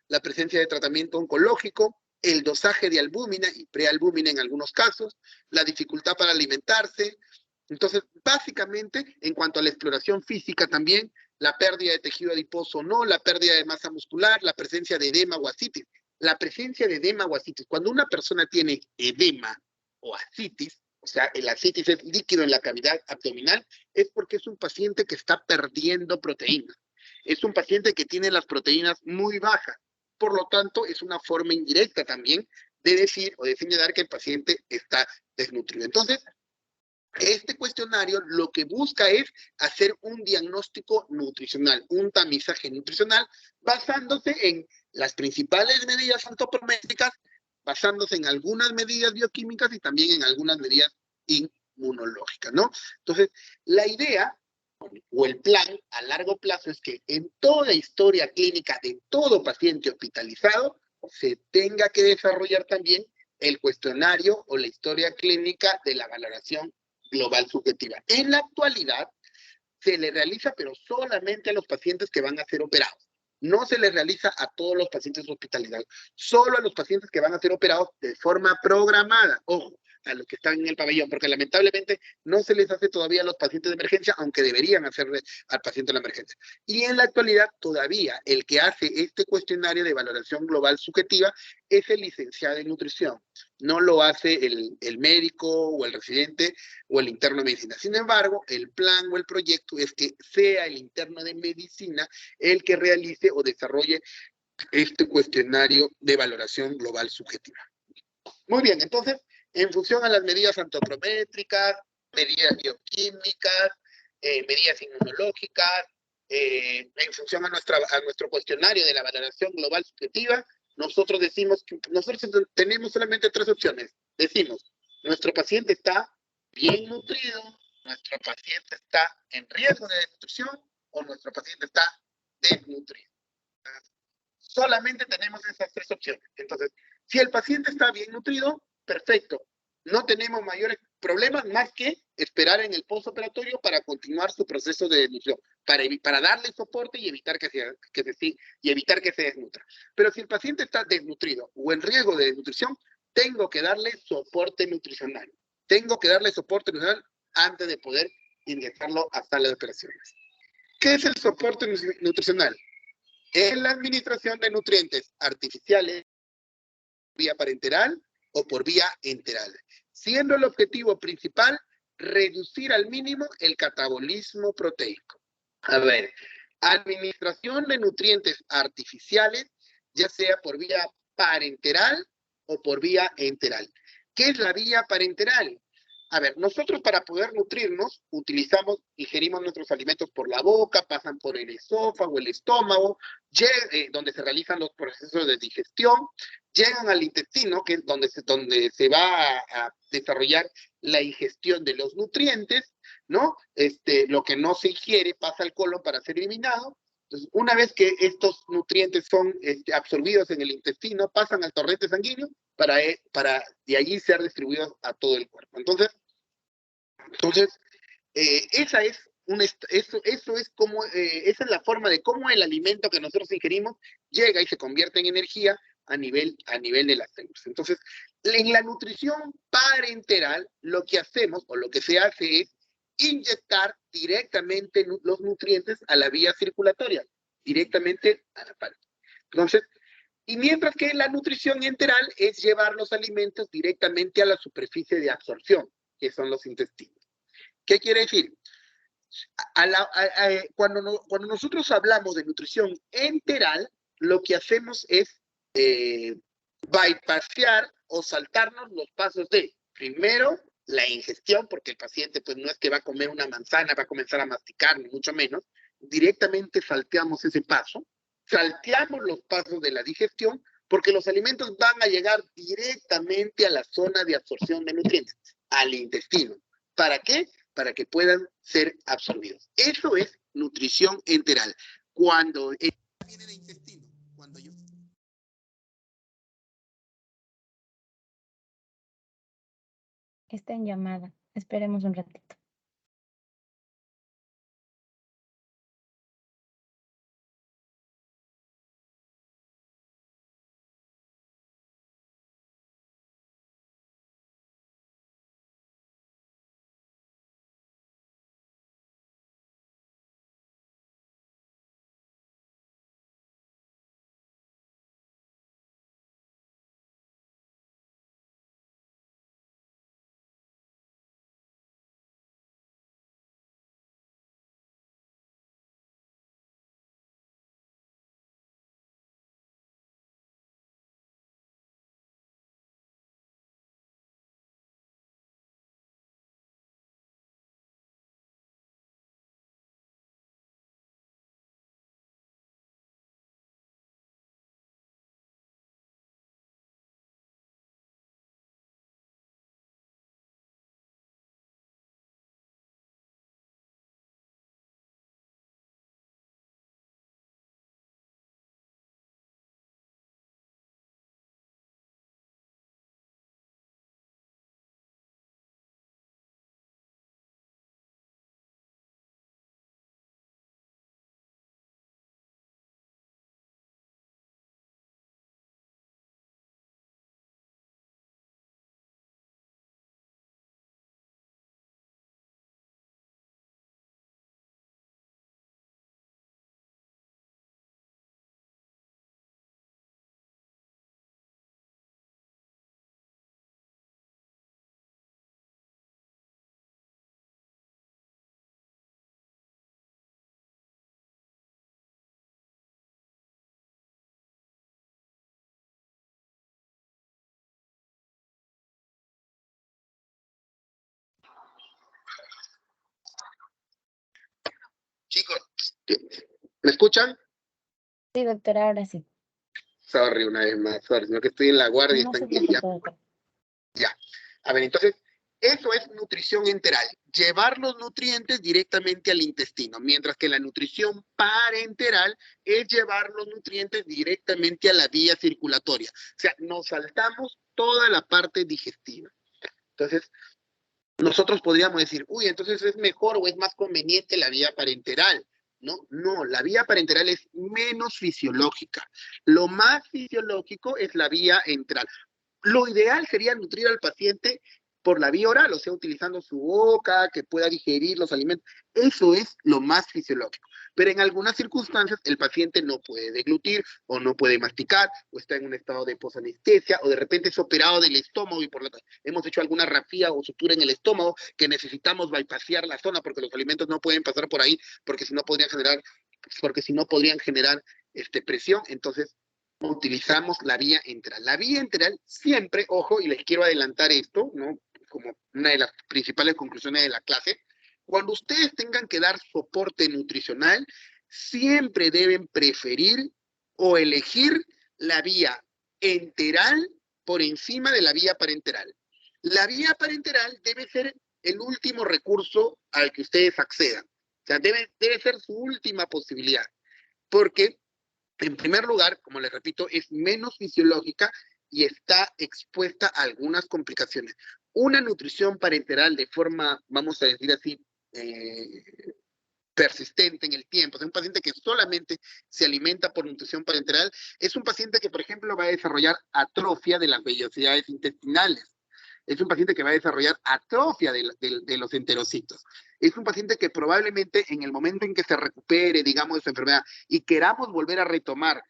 la presencia de tratamiento oncológico, el dosaje de albúmina y prealbúmina en algunos casos, la dificultad para alimentarse. Entonces, básicamente, en cuanto a la exploración física también, la pérdida de tejido adiposo o no, la pérdida de masa muscular, la presencia de edema o ascitis. La presencia de edema o ascitis, cuando una persona tiene edema o ascitis, o sea, el ascitis es líquido en la cavidad abdominal, es porque es un paciente que está perdiendo proteínas. Es un paciente que tiene las proteínas muy bajas. Por lo tanto, es una forma indirecta también de decir o de señalar que el paciente está desnutrido. Entonces, este cuestionario lo que busca es hacer un diagnóstico nutricional, un tamizaje nutricional, basándose en las principales medidas antropométricas, basándose en algunas medidas bioquímicas y también en algunas medidas inmunológicas, ¿no? Entonces, la idea o el plan a largo plazo es que en toda historia clínica de todo paciente hospitalizado se tenga que desarrollar también el cuestionario o la historia clínica de la valoración global subjetiva. En la actualidad se le realiza, pero solamente a los pacientes que van a ser operados. No se les realiza a todos los pacientes hospitalizados, solo a los pacientes que van a ser operados de forma programada. Ojo, a los que están en el pabellón, porque lamentablemente no se les hace todavía a los pacientes de emergencia, aunque deberían hacerle al paciente de la emergencia. Y en la actualidad todavía el que hace este cuestionario de valoración global subjetiva es el licenciado en nutrición. No lo hace el médico o el residente o el interno de medicina. Sin embargo, el plan o el proyecto es que sea el interno de medicina el que realice o desarrolle este cuestionario de valoración global subjetiva. Muy bien, entonces, en función a las medidas antropométricas, medidas bioquímicas, medidas inmunológicas, en función a nuestro cuestionario de la valoración global subjetiva, nosotros decimos que nosotros tenemos solamente tres opciones. Decimos, nuestro paciente está bien nutrido, nuestro paciente está en riesgo de desnutrición o nuestro paciente está desnutrido. Solamente tenemos esas tres opciones. Entonces, si el paciente está bien nutrido, perfecto. No tenemos mayores problemas más que esperar en el postoperatorio para continuar su proceso de desnutrición, para darle soporte y evitar que se desnutra. Pero si el paciente está desnutrido o en riesgo de desnutrición, tengo que darle soporte nutricional. Tengo que darle soporte nutricional antes de poder ingresarlo a sala de operaciones. ¿Qué es el soporte nutricional? Es la administración de nutrientes artificiales vía parenteral o por vía enteral, siendo el objetivo principal reducir al mínimo el catabolismo proteico. A ver, administración de nutrientes artificiales, ya sea por vía parenteral o por vía enteral. ¿Qué es la vía parenteral? A ver, nosotros para poder nutrirnos ingerimos nuestros alimentos por la boca, pasan por el esófago, el estómago, donde se realizan los procesos de digestión, llegan al intestino, que es donde se va a desarrollar la ingestión de los nutrientes, ¿no? Lo que no se ingiere pasa al colon para ser eliminado. Entonces, una vez que estos nutrientes son absorbidos en el intestino, pasan al torrente sanguíneo para de allí ser distribuidos a todo el cuerpo. Entonces esa es la forma de cómo el alimento que nosotros ingerimos llega y se convierte en energía a nivel de las células. Entonces, en la nutrición parenteral, lo que hacemos o lo que se hace es inyectar directamente los nutrientes a la vía circulatoria, directamente a la pared. Entonces, y mientras que la nutrición enteral es llevar los alimentos directamente a la superficie de absorción, que son los intestinos. ¿Qué quiere decir? Cuando nosotros hablamos de nutrición enteral, lo que hacemos es bypassear o saltarnos los pasos de, primero, la ingestión, porque el paciente pues no es que va a comer una manzana, va a comenzar a masticar, ni mucho menos, directamente salteamos ese paso, salteamos los pasos de la digestión, porque los alimentos van a llegar directamente a la zona de absorción de nutrientes, al intestino. ¿Para qué? Para que puedan ser absorbidos. Eso es nutrición enteral. Cuando viene de intestino, cuando yo... Está en llamada. Esperemos un ratito. Chicos, ¿me escuchan? Sí, doctora, ahora sí. Sorry, una vez más, sorry, sino que estoy en la guardia y No se están que preocupe, ya. doctora. Ya. A ver, entonces, eso es nutrición enteral, llevar los nutrientes directamente al intestino, mientras que la nutrición parenteral es llevar los nutrientes directamente a la vía circulatoria. O sea, nos saltamos toda la parte digestiva. Entonces, nosotros podríamos decir, uy, entonces es mejor o es más conveniente la vía parenteral. No, no, la vía parenteral es menos fisiológica. Lo más fisiológico es la vía enteral. Lo ideal sería nutrir al paciente por la vía oral, o sea, utilizando su boca, que pueda digerir los alimentos. Eso es lo más fisiológico. Pero en algunas circunstancias el paciente no puede deglutir o no puede masticar o está en un estado de posanestesia o de repente es operado del estómago y por lo tanto hemos hecho alguna rafía o sutura en el estómago que necesitamos bypasear la zona porque los alimentos no pueden pasar por ahí porque si no podrían generar presión. Entonces utilizamos la vía enteral. La vía enteral siempre, ojo, y les quiero adelantar esto, ¿no? Como una de las principales conclusiones de la clase, cuando ustedes tengan que dar soporte nutricional, siempre deben preferir o elegir la vía enteral por encima de la vía parenteral. La vía parenteral debe ser el último recurso al que ustedes accedan. O sea, debe ser su última posibilidad. Porque en primer lugar, como les repito, es menos fisiológica y está expuesta a algunas complicaciones. Una nutrición parenteral de forma, vamos a decir así, persistente en el tiempo, o sea, un paciente que solamente se alimenta por nutrición parenteral, es un paciente que, por ejemplo, va a desarrollar atrofia de las vellosidades intestinales. Es un paciente que va a desarrollar atrofia de los enterocitos. Es un paciente que probablemente en el momento en que se recupere, digamos, de su enfermedad y queramos volver a retomar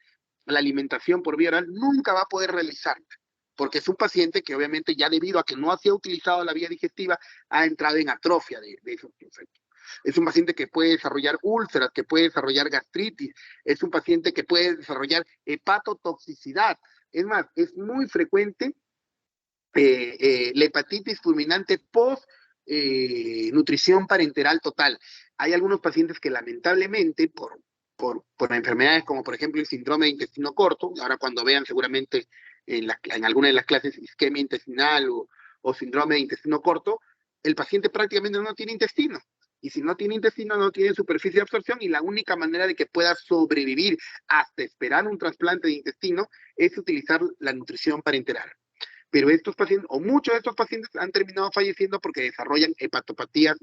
la alimentación por vía oral, nunca va a poder realizarla, porque es un paciente que obviamente ya debido a que no ha utilizado la vía digestiva, ha entrado en atrofia de esos conceptos. Es un paciente que puede desarrollar úlceras, que puede desarrollar gastritis, es un paciente que puede desarrollar hepatotoxicidad. Es más, es muy frecuente la hepatitis fulminante post nutrición parenteral total. Hay algunos pacientes que lamentablemente por enfermedades como por ejemplo el síndrome de intestino corto, ahora cuando vean seguramente en alguna de las clases isquemia intestinal o síndrome de intestino corto, el paciente prácticamente no tiene intestino. Y si no tiene intestino, no tiene superficie de absorción y la única manera de que pueda sobrevivir hasta esperar un trasplante de intestino es utilizar la nutrición parenteral. Pero estos pacientes, o muchos de estos pacientes, han terminado falleciendo porque desarrollan hepatopatías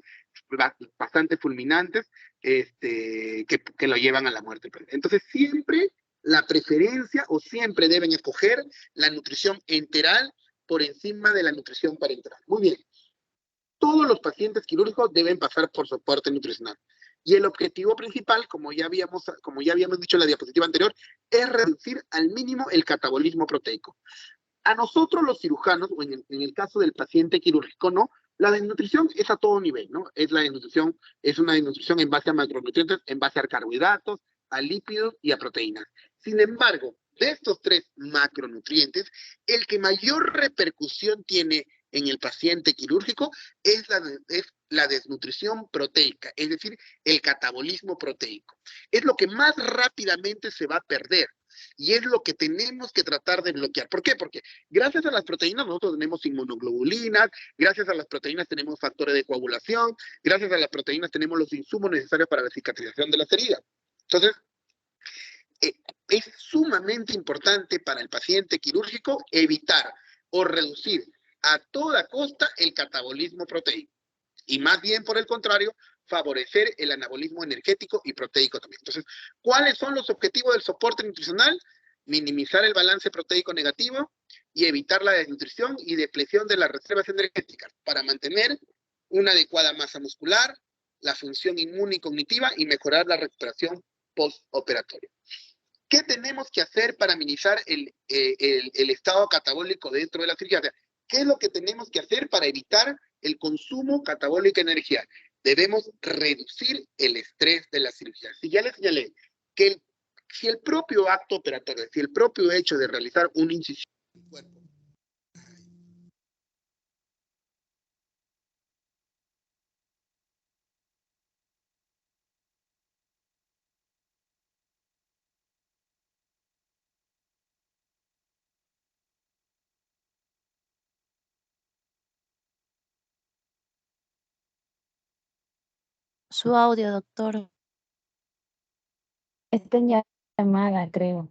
bastante fulminantes que lo llevan a la muerte. Entonces, siempre la preferencia o siempre deben escoger la nutrición enteral por encima de la nutrición parenteral. Muy bien. Todos los pacientes quirúrgicos deben pasar por soporte nutricional. Y el objetivo principal, como ya habíamos dicho en la diapositiva anterior, es reducir al mínimo el catabolismo proteico. A nosotros los cirujanos, o en el caso del paciente quirúrgico, no, la desnutrición es a todo nivel, ¿no? Es una desnutrición en base a macronutrientes, en base a carbohidratos, a lípidos y a proteínas. Sin embargo, de estos tres macronutrientes, el que mayor repercusión tiene en el paciente quirúrgico es la desnutrición proteica, es decir, el catabolismo proteico. Es lo que más rápidamente se va a perder. Y es lo que tenemos que tratar de bloquear. ¿Por qué? Porque gracias a las proteínas nosotros tenemos inmunoglobulinas, gracias a las proteínas tenemos factores de coagulación, gracias a las proteínas tenemos los insumos necesarios para la cicatrización de las heridas. Entonces, es sumamente importante para el paciente quirúrgico evitar o reducir a toda costa el catabolismo proteico. Y más bien, por el contrario, favorecer el anabolismo energético y proteico también. Entonces, ¿cuáles son los objetivos del soporte nutricional? Minimizar el balance proteico negativo y evitar la desnutrición y depresión de las reservas energéticas para mantener una adecuada masa muscular, la función inmune y cognitiva y mejorar la recuperación postoperatoria. ¿Qué tenemos que hacer para minimizar el estado catabólico dentro de la cirugía? O sea, ¿qué es lo que tenemos que hacer para evitar el consumo catabólico de energía? Debemos reducir el estrés de la cirugía. Si ya les señalé que si el propio acto operatorio, si el propio hecho de realizar una incisión en el cuerpo su audio, doctor. Está en llamada, creo.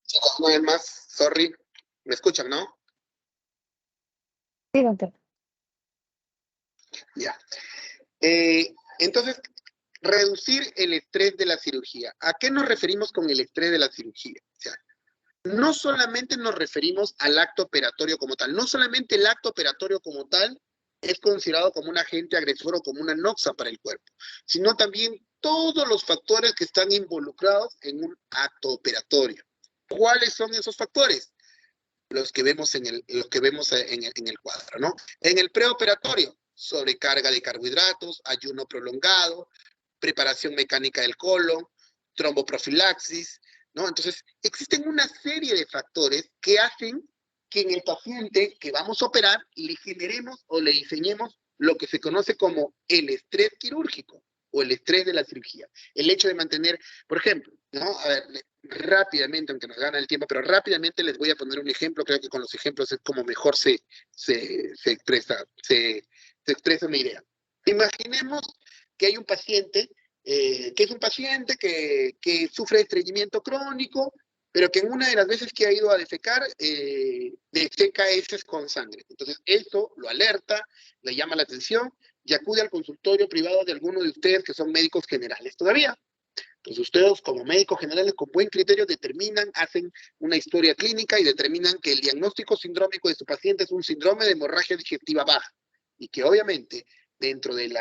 Chicos, una vez más, sorry. ¿Me escuchan, no? Sí, doctor. Ya. Entonces, reducir el estrés de la cirugía. ¿A qué nos referimos con el estrés de la cirugía? O sea, no solamente nos referimos al acto operatorio como tal, no solamente el acto operatorio como tal es considerado como un agente agresor o como una noxa para el cuerpo, sino también todos los factores que están involucrados en un acto operatorio. ¿Cuáles son esos factores? Los que vemos en el cuadro, ¿no? En el preoperatorio, sobrecarga de carbohidratos, ayuno prolongado, preparación mecánica del colon, tromboprofilaxis, ¿no? Entonces, existen una serie de factores que hacen que en el paciente que vamos a operar le generemos o le diseñemos lo que se conoce como el estrés quirúrgico o el estrés de la cirugía. El hecho de mantener, por ejemplo, ¿no? A ver, rápidamente, aunque nos gana el tiempo, pero rápidamente les voy a poner un ejemplo. Creo que con los ejemplos es como mejor se expresa una idea. Imaginemos que hay un paciente que es un paciente que sufre de estreñimiento crónico, pero que en una de las veces que ha ido a defecar, defeca heces con sangre. Entonces, esto lo alerta, le llama la atención y acude al consultorio privado de alguno de ustedes que son médicos generales todavía. Entonces, ustedes como médicos generales con buen criterio determinan, hacen una historia clínica y determinan que el diagnóstico sindrómico de su paciente es un síndrome de hemorragia digestiva baja y que obviamente dentro del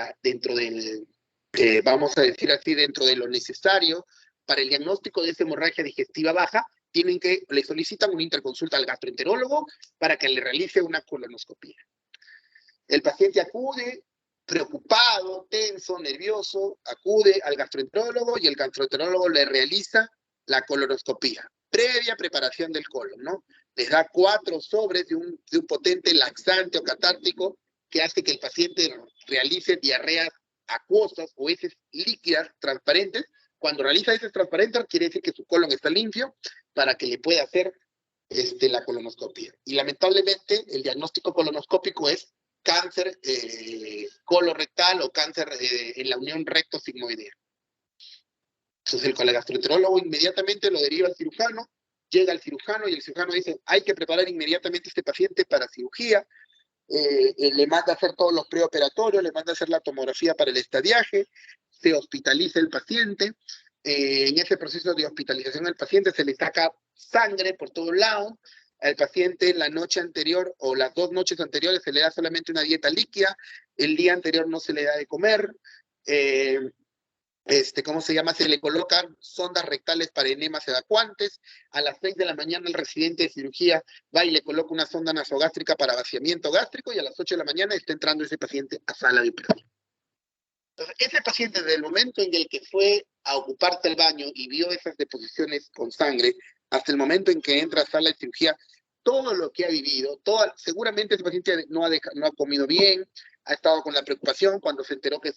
vamos a decir así, dentro de lo necesario para el diagnóstico de esa hemorragia digestiva baja, le solicitan una interconsulta al gastroenterólogo para que le realice una colonoscopia. El paciente acude preocupado, tenso, nervioso, acude al gastroenterólogo y el gastroenterólogo le realiza la colonoscopia, previa preparación del colon, ¿no? Les da 4 sobres de un potente laxante o catártico que hace que el paciente realice diarreas acuosas o heces líquidas transparentes. Cuando realiza heces transparentes quiere decir que su colon está limpio para que le pueda hacer la colonoscopia. Y lamentablemente el diagnóstico colonoscópico es cáncer colorectal o cáncer en la unión recto-sigmoidea. Entonces el gastroenterólogo inmediatamente lo deriva al cirujano, llega al cirujano y el cirujano dice, hay que preparar inmediatamente a este paciente para cirugía, le manda a hacer todos los preoperatorios, le manda a hacer la tomografía para el estadiaje, se hospitaliza el paciente, en ese proceso de hospitalización al paciente se le saca sangre por todos lados, al paciente la noche anterior o las 2 noches anteriores se le da solamente una dieta líquida, el día anterior no se le da de comer, ¿cómo se llama? Se le colocan sondas rectales para enemas evacuantes. A las 6 de la mañana el residente de cirugía va y le coloca una sonda nasogástrica para vaciamiento gástrico y a las 8 de la mañana está entrando ese paciente a sala de operación. Entonces, ese paciente, desde el momento en el que fue a ocuparse el baño y vio esas deposiciones con sangre, hasta el momento en que entra a sala de cirugía, todo lo que ha vivido, seguramente ese paciente no ha comido bien, ha estado con la preocupación, cuando se enteró que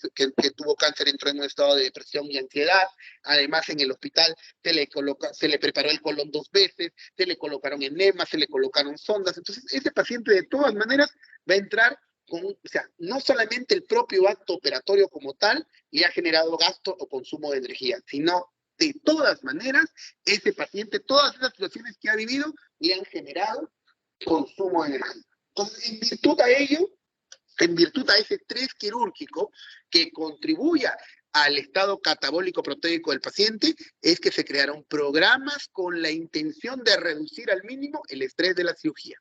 tuvo cáncer entró en un estado de depresión y ansiedad, además en el hospital se le preparó el colon 2 veces, se le colocaron enemas, se le colocaron sondas, entonces ese paciente de todas maneras va a entrar o sea, no solamente el propio acto operatorio como tal le ha generado gasto o consumo de energía, sino de todas maneras, ese paciente, todas esas situaciones que ha vivido, le han generado consumo de energía. Entonces, en virtud a ello, en virtud a ese estrés quirúrgico que contribuya al estado catabólico proteico del paciente, es que se crearon programas con la intención de reducir al mínimo el estrés de la cirugía.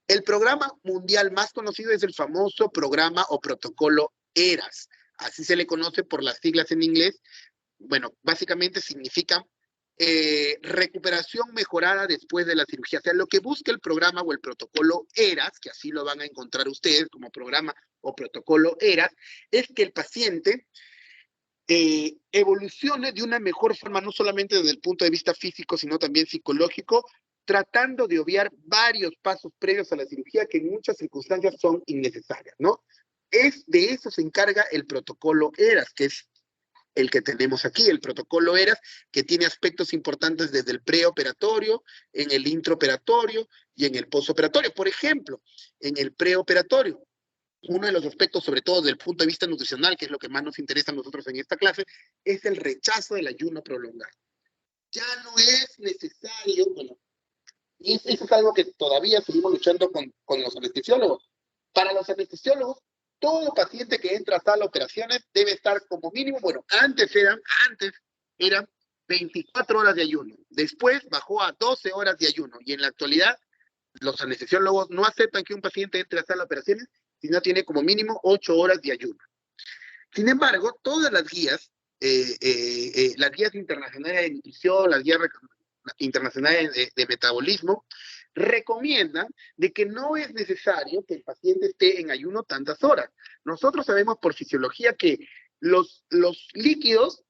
El programa mundial más conocido es el famoso programa o protocolo ERAS. Así se le conoce por las siglas en inglés. Bueno, básicamente significa recuperación mejorada después de la cirugía. O sea, lo que busca el programa o el protocolo ERAS, que así lo van a encontrar ustedes como programa o protocolo ERAS, es que el paciente evolucione de una mejor forma, no solamente desde el punto de vista físico, sino también psicológico, tratando de obviar varios pasos previos a la cirugía que en muchas circunstancias son innecesarias, ¿no? De eso se encarga el protocolo ERAS, que es el que tenemos aquí, el protocolo ERAS, que tiene aspectos importantes desde el preoperatorio, en el intraoperatorio y en el postoperatorio. Por ejemplo, en el preoperatorio, uno de los aspectos, sobre todo desde el punto de vista nutricional, que es lo que más nos interesa a nosotros en esta clase, es el rechazo del ayuno prolongado. Ya no es necesario, bueno, y eso es algo que todavía seguimos luchando con los anestesiólogos. Para los anestesiólogos, todo paciente que entra a sala de operaciones debe estar como mínimo, bueno, antes eran 24 horas de ayuno. Después bajó a 12 horas de ayuno. Y en la actualidad, los anestesiólogos no aceptan que un paciente entre a sala de operaciones si no tiene como mínimo 8 horas de ayuno. Sin embargo, todas las guías internacionales de nutrición, las guías internacionales de metabolismo, recomiendan de que no es necesario que el paciente esté en ayuno tantas horas. Nosotros sabemos por fisiología que los líquidos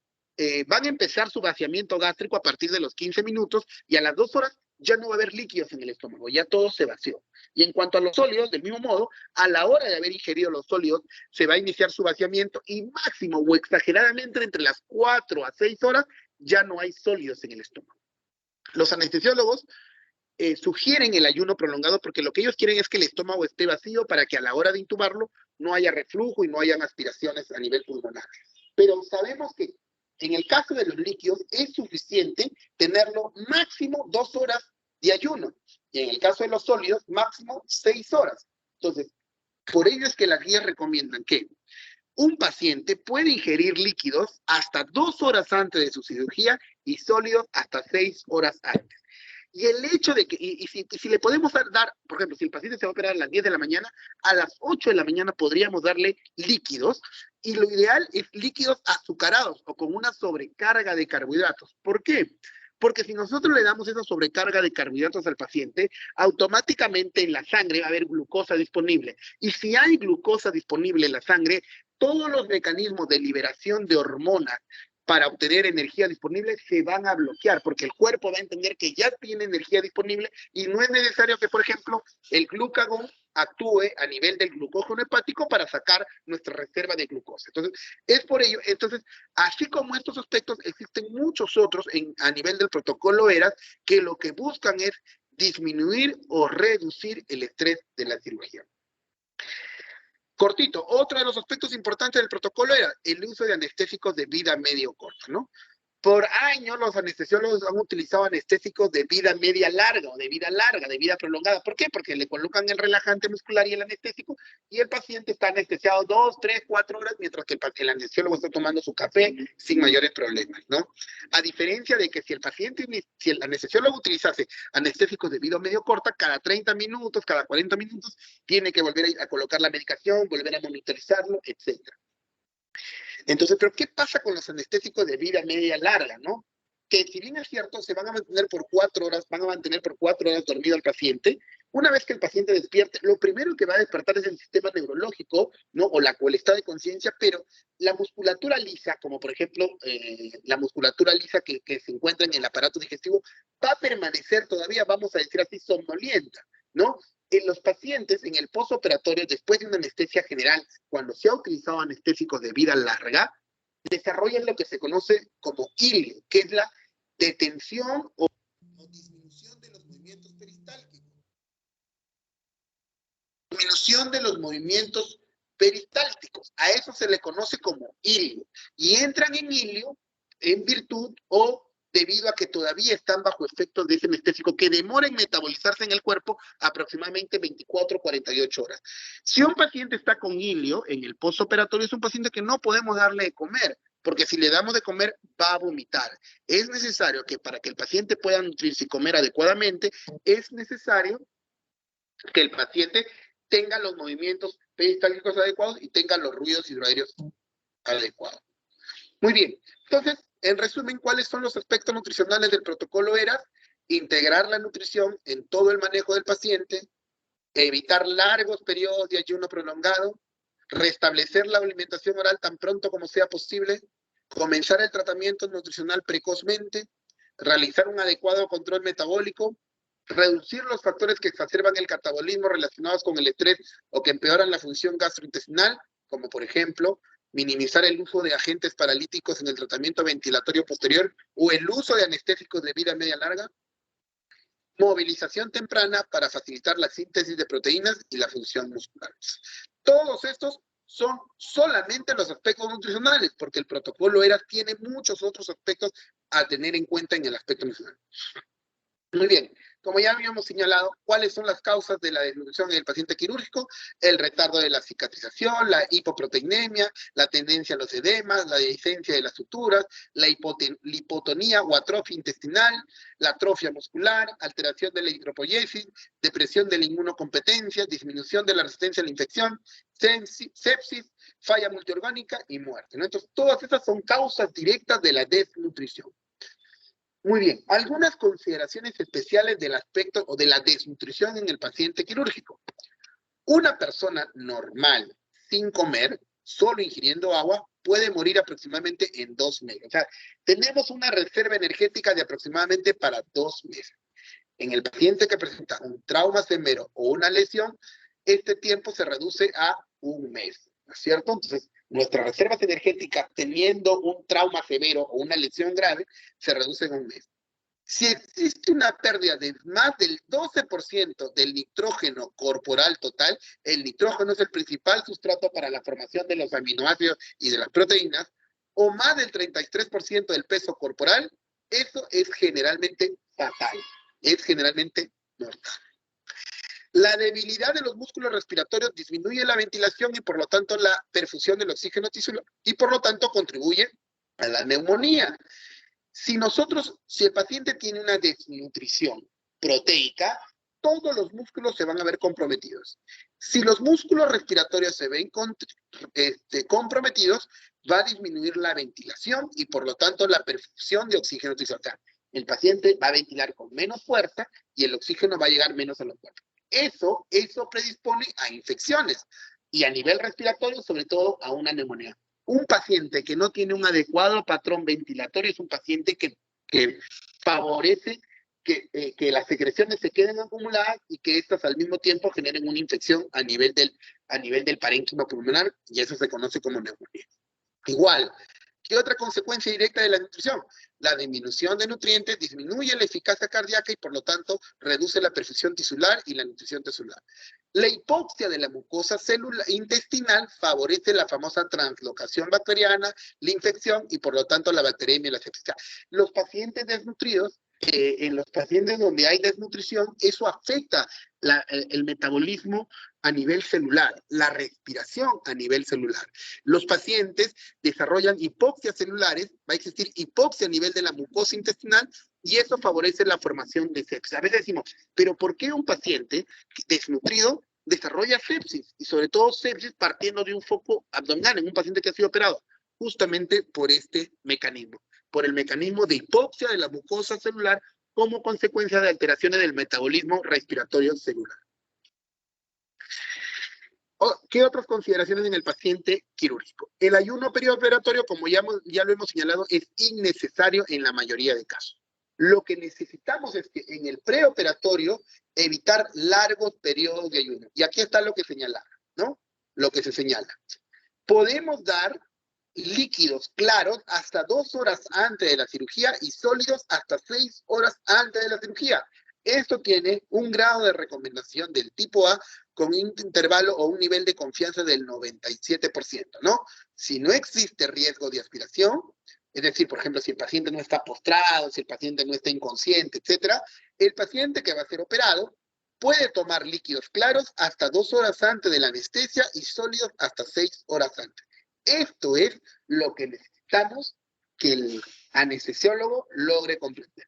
van a empezar su vaciamiento gástrico a partir de los 15 minutos y a las 2 horas ya no va a haber líquidos en el estómago, ya todo se vació. Y en cuanto a los sólidos, del mismo modo, a la hora de haber ingerido los sólidos, se va a iniciar su vaciamiento y máximo o exageradamente entre las 4 a 6 horas ya no hay sólidos en el estómago. Los anestesiólogos sugieren el ayuno prolongado porque lo que ellos quieren es que el estómago esté vacío para que a la hora de intubarlo no haya reflujo y no hayan aspiraciones a nivel pulmonar. Pero sabemos que en el caso de los líquidos es suficiente tenerlo máximo 2 horas de ayuno. Y en el caso de los sólidos, máximo 6 horas. Entonces, por ello es que las guías recomiendan que un paciente puede ingerir líquidos hasta 2 horas antes de su cirugía y sólidos hasta 6 horas antes. Y el hecho de que, si le podemos dar, por ejemplo, si el paciente se va a operar a las 10 de la mañana, a las 8 de la mañana podríamos darle líquidos, y lo ideal es líquidos azucarados o con una sobrecarga de carbohidratos. ¿Por qué? Porque si nosotros le damos esa sobrecarga de carbohidratos al paciente, automáticamente en la sangre va a haber glucosa disponible. Y si hay glucosa disponible en la sangre, todos los mecanismos de liberación de hormonas para obtener energía disponible se van a bloquear, porque el cuerpo va a entender que ya tiene energía disponible y no es necesario que, por ejemplo, el glucagón actúe a nivel del glucógeno hepático para sacar nuestra reserva de glucosa. Entonces, es por ello, así como estos aspectos, existen muchos otros a nivel del protocolo ERAS que lo que buscan es disminuir o reducir el estrés de la cirugía. Cortito, otro de los aspectos importantes del protocolo era el uso de anestésicos de vida medio corta, ¿no? Por años los anestesiólogos han utilizado anestésicos de vida media larga o de vida larga, de vida prolongada. ¿Por qué? Porque le colocan el relajante muscular y el anestésico y el paciente está anestesiado 2, 3, 4 horas mientras que el anestesiólogo está tomando su café sin mayores problemas, ¿no? A diferencia de que si el anestesiólogo utilizase anestésicos de vida medio corta, cada 30 minutos, cada 40 minutos, tiene que volver a colocar la medicación, volver a monitorizarlo, etcétera. Entonces, ¿pero qué pasa con los anestésicos de vida media larga, no? Que si bien es cierto, se van a mantener por 4 horas, van a mantener por 4 horas dormido al paciente. Una vez que el paciente despierte, lo primero que va a despertar es el sistema neurológico, ¿no? O el estado de conciencia, pero la musculatura lisa, como por ejemplo la musculatura lisa que se encuentra en el aparato digestivo, va a permanecer todavía, vamos a decir así, somnolienta, ¿no? En los pacientes, en el postoperatorio, después de una anestesia general, cuando se ha utilizado anestésicos de vida larga, desarrollan lo que se conoce como hilio, que es la detención o disminución de los movimientos peristálticos. Disminución de los movimientos peristálticos. A eso se le conoce como hilio. Y entran en hilio en virtud o debido a que todavía están bajo efectos de ese anestésico que demora en metabolizarse en el cuerpo aproximadamente 24 o 48 horas. Si un paciente está con hilio en el postoperatorio, es un paciente que no podemos darle de comer, porque si le damos de comer va a vomitar. Es necesario que para que el paciente pueda nutrirse y comer adecuadamente, es necesario que el paciente tenga los movimientos peristálticos adecuados y tenga los ruidos hidroaéreos adecuados. Muy bien, entonces, en resumen, ¿cuáles son los aspectos nutricionales del protocolo ERAS? Integrar la nutrición en todo el manejo del paciente, evitar largos periodos de ayuno prolongado, restablecer la alimentación oral tan pronto como sea posible, comenzar el tratamiento nutricional precozmente, realizar un adecuado control metabólico, reducir los factores que exacerban el catabolismo relacionados con el estrés o que empeoran la función gastrointestinal, como por ejemplo minimizar el uso de agentes paralíticos en el tratamiento ventilatorio posterior o el uso de anestésicos de vida media larga, movilización temprana para facilitar la síntesis de proteínas y la función muscular. Todos estos son solamente los aspectos nutricionales, porque el protocolo ERA tiene muchos otros aspectos a tener en cuenta en el aspecto nutricional. Muy bien, como ya habíamos señalado, ¿cuáles son las causas de la desnutrición en el paciente quirúrgico? El retardo de la cicatrización, la hipoproteinemia, la tendencia a los edemas, la dehiscencia de las suturas, la hipotonía o atrofia intestinal, la atrofia muscular, alteración de la hidropoiesis, depresión de la inmunocompetencia, disminución de la resistencia a la infección, sepsis, falla multiorgánica y muerte, ¿no? Entonces, todas estas son causas directas de la desnutrición. Muy bien, algunas consideraciones especiales del aspecto o de la desnutrición en el paciente quirúrgico. Una persona normal, sin comer, solo ingiriendo agua, puede morir aproximadamente en 2 meses. O sea, tenemos una reserva energética de aproximadamente para 2 meses. En el paciente que presenta un trauma severo o una lesión, este tiempo se reduce a 1 mes, ¿no es cierto? Entonces, nuestras reservas energéticas teniendo un trauma severo o una lesión grave se reducen a 1 mes. Si existe una pérdida de más del 12% del nitrógeno corporal total, el nitrógeno es el principal sustrato para la formación de los aminoácidos y de las proteínas, o más del 33% del peso corporal, eso es generalmente fatal, es generalmente mortal. La debilidad de los músculos respiratorios disminuye la ventilación y por lo tanto la perfusión del oxígeno tisular y por lo tanto contribuye a la neumonía. Si el paciente tiene una desnutrición proteica, todos los músculos se van a ver comprometidos. Si los músculos respiratorios se ven comprometidos, va a disminuir la ventilación y por lo tanto la perfusión de oxígeno tisular. El paciente va a ventilar con menos fuerza y el oxígeno va a llegar menos a los cuerpos. Eso predispone a infecciones y a nivel respiratorio, sobre todo a una neumonía. Un paciente que no tiene un adecuado patrón ventilatorio es un paciente que favorece que las secreciones se queden acumuladas y que estas al mismo tiempo generen una infección a nivel del parénquima pulmonar y eso se conoce como neumonía. Igual, ¿qué otra consecuencia directa de la nutrición? La disminución de nutrientes disminuye la eficacia cardíaca y por lo tanto reduce la perfusión tisular y la nutrición tisular. La hipoxia de la mucosa intestinal favorece la famosa translocación bacteriana, la infección y por lo tanto la bacteriemia y la sepsis. Los pacientes desnutridos, en los pacientes donde hay desnutrición, eso afecta el metabolismo a nivel celular, la respiración a nivel celular. Los pacientes desarrollan hipoxias celulares, va a existir hipoxia a nivel de la mucosa intestinal y eso favorece la formación de sepsis. A veces decimos, pero ¿por qué un paciente desnutrido desarrolla sepsis? Y sobre todo sepsis partiendo de un foco abdominal en un paciente que ha sido operado, justamente por este mecanismo, por el mecanismo de hipoxia de la mucosa celular como consecuencia de alteraciones del metabolismo respiratorio celular. ¿Qué otras consideraciones en el paciente quirúrgico? El ayuno perioperatorio, como ya lo hemos señalado, es innecesario en la mayoría de casos. Lo que necesitamos es que en el preoperatorio evitar largos periodos de ayuno. Y aquí está lo que señala, ¿no? Lo que se señala. Podemos dar líquidos claros hasta 2 horas antes de la cirugía y sólidos hasta 6 horas antes de la cirugía. Esto tiene un grado de recomendación del tipo A con un intervalo o un nivel de confianza del 97%, ¿no? Si no existe riesgo de aspiración, es decir, por ejemplo, si el paciente no está postrado, si el paciente no está inconsciente, etcétera, el paciente que va a ser operado puede tomar líquidos claros hasta 2 horas antes de la anestesia y sólidos hasta 6 horas antes. Esto es lo que necesitamos que el anestesiólogo logre comprender.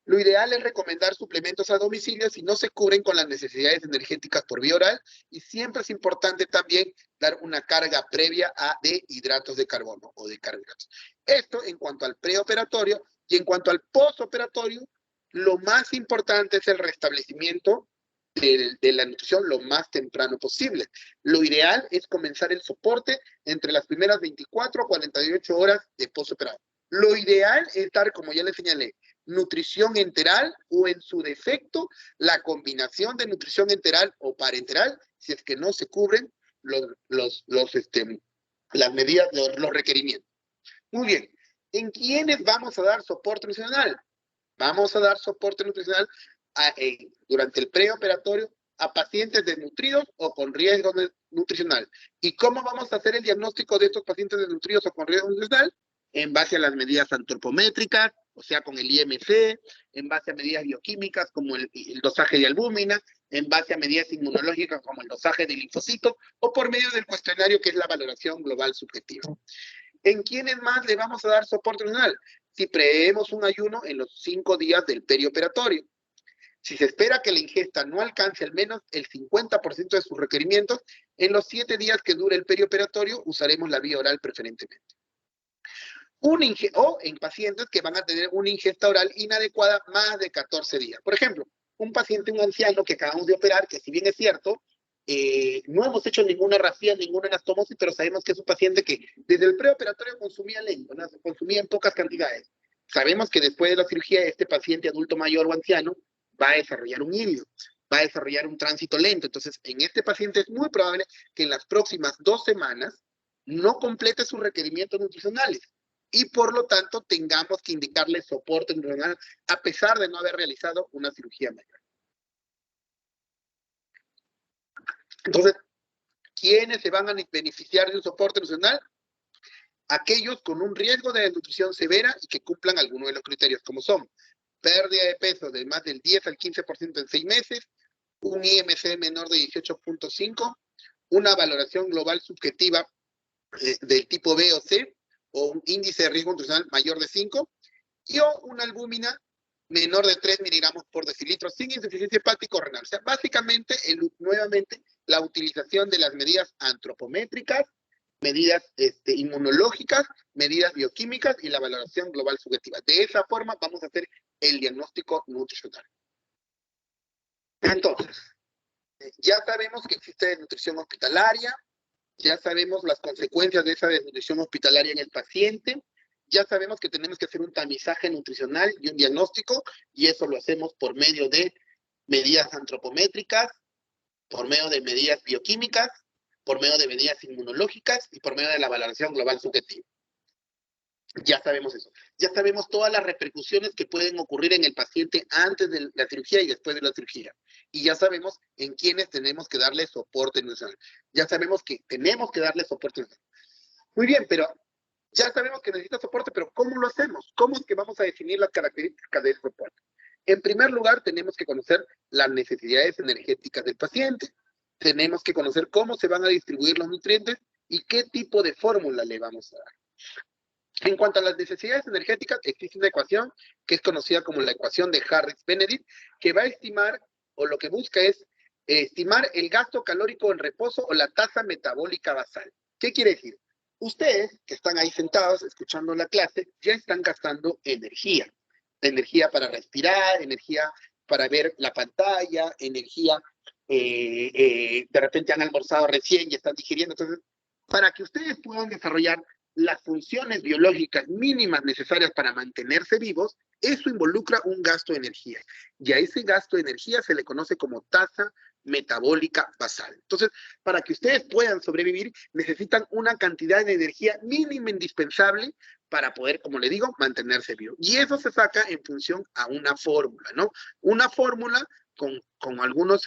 Lo ideal es recomendar suplementos a domicilio si no se cubren con las necesidades energéticas por vía oral y siempre es importante también dar una carga previa de hidratos de carbono o de carbohidratos. Esto en cuanto al preoperatorio y en cuanto al postoperatorio, lo más importante es el restablecimiento de la nutrición lo más temprano posible. Lo ideal es comenzar el soporte entre las primeras 24 a 48 horas de postoperatorio. Lo ideal es dar, como ya les señalé, nutrición enteral o en su defecto la combinación de nutrición enteral o parenteral si es que no se cubren los las medidas, los requerimientos. Muy bien. ¿En quiénes vamos a dar soporte nutricional? Vamos a dar soporte nutricional durante el preoperatorio a pacientes desnutridos o con riesgo nutricional. ¿Y cómo vamos a hacer el diagnóstico de estos pacientes desnutridos o con riesgo nutricional? En base a las medidas antropométricas, o sea, con el IMC, en base a medidas bioquímicas como el dosaje de albúmina, en base a medidas inmunológicas como el dosaje de linfocitos, o por medio del cuestionario que es la valoración global subjetiva. ¿En quiénes más le vamos a dar soporte nutricional? Si preveemos un ayuno en los 5 días del perioperatorio. Si se espera que la ingesta no alcance al menos el 50% de sus requerimientos, en los 7 días que dure el perioperatorio usaremos la vía oral preferentemente. O en pacientes que van a tener una ingesta oral inadecuada más de 14 días. Por ejemplo, un paciente, un anciano que acabamos de operar, que si bien es cierto, no hemos hecho ninguna rafía, ninguna anastomosis, pero sabemos que es un paciente que desde el preoperatorio consumía lento, ¿no? Consumía en pocas cantidades. Sabemos que después de la cirugía, este paciente adulto mayor o anciano va a desarrollar un hilio, va a desarrollar un tránsito lento. Entonces, en este paciente es muy probable que en las próximas 2 semanas no complete sus requerimientos nutricionales y por lo tanto tengamos que indicarle soporte nutricional a pesar de no haber realizado una cirugía mayor. Entonces, ¿quiénes se van a beneficiar de un soporte nutricional? Aquellos con un riesgo de desnutrición severa y que cumplan algunos de los criterios, como son pérdida de peso de más del 10 al 15% en 6 meses, un IMC menor de 18.5, una valoración global subjetiva del tipo B o C, o un índice de riesgo nutricional mayor de 5, y o una albúmina menor de 3 miligramos por decilitro sin insuficiencia hepática o renal. O sea, básicamente, nuevamente, la utilización de las medidas antropométricas, medidas inmunológicas, medidas bioquímicas y la valoración global subjetiva. De esa forma vamos a hacer el diagnóstico nutricional. Entonces, ya sabemos que existe desnutrición hospitalaria, ya sabemos las consecuencias de esa desnutrición hospitalaria en el paciente, ya sabemos que tenemos que hacer un tamizaje nutricional y un diagnóstico, y eso lo hacemos por medio de medidas antropométricas, por medio de medidas bioquímicas, por medio de medidas inmunológicas y por medio de la valoración global subjetiva. Ya sabemos eso. Ya sabemos todas las repercusiones que pueden ocurrir en el paciente antes de la cirugía y después de la cirugía. Y ya sabemos en quiénes tenemos que darle soporte nutricional. Ya sabemos que tenemos que darle soporte nutricional. Muy bien, pero ya sabemos que necesita soporte, pero ¿cómo lo hacemos? ¿Cómo es que vamos a definir las características de ese soporte? En primer lugar, tenemos que conocer las necesidades energéticas del paciente. Tenemos que conocer cómo se van a distribuir los nutrientes y qué tipo de fórmula le vamos a dar. En cuanto a las necesidades energéticas, existe una ecuación que es conocida como la ecuación de Harris-Benedict, que va a estimar, o lo que busca es estimar el gasto calórico en reposo o la tasa metabólica basal. ¿Qué quiere decir? Ustedes, que están ahí sentados escuchando la clase, ya están gastando energía. Energía para respirar, energía para ver la pantalla, energía, de repente han almorzado recién y están digiriendo. Entonces, para que ustedes puedan desarrollar las funciones biológicas mínimas necesarias para mantenerse vivos, eso involucra un gasto de energía. Y a ese gasto de energía se le conoce como tasa metabólica basal. Entonces, para que ustedes puedan sobrevivir, necesitan una cantidad de energía mínima indispensable para poder, como le digo, mantenerse vivo. Y eso se saca en función a una fórmula, ¿no? Una fórmula con algunos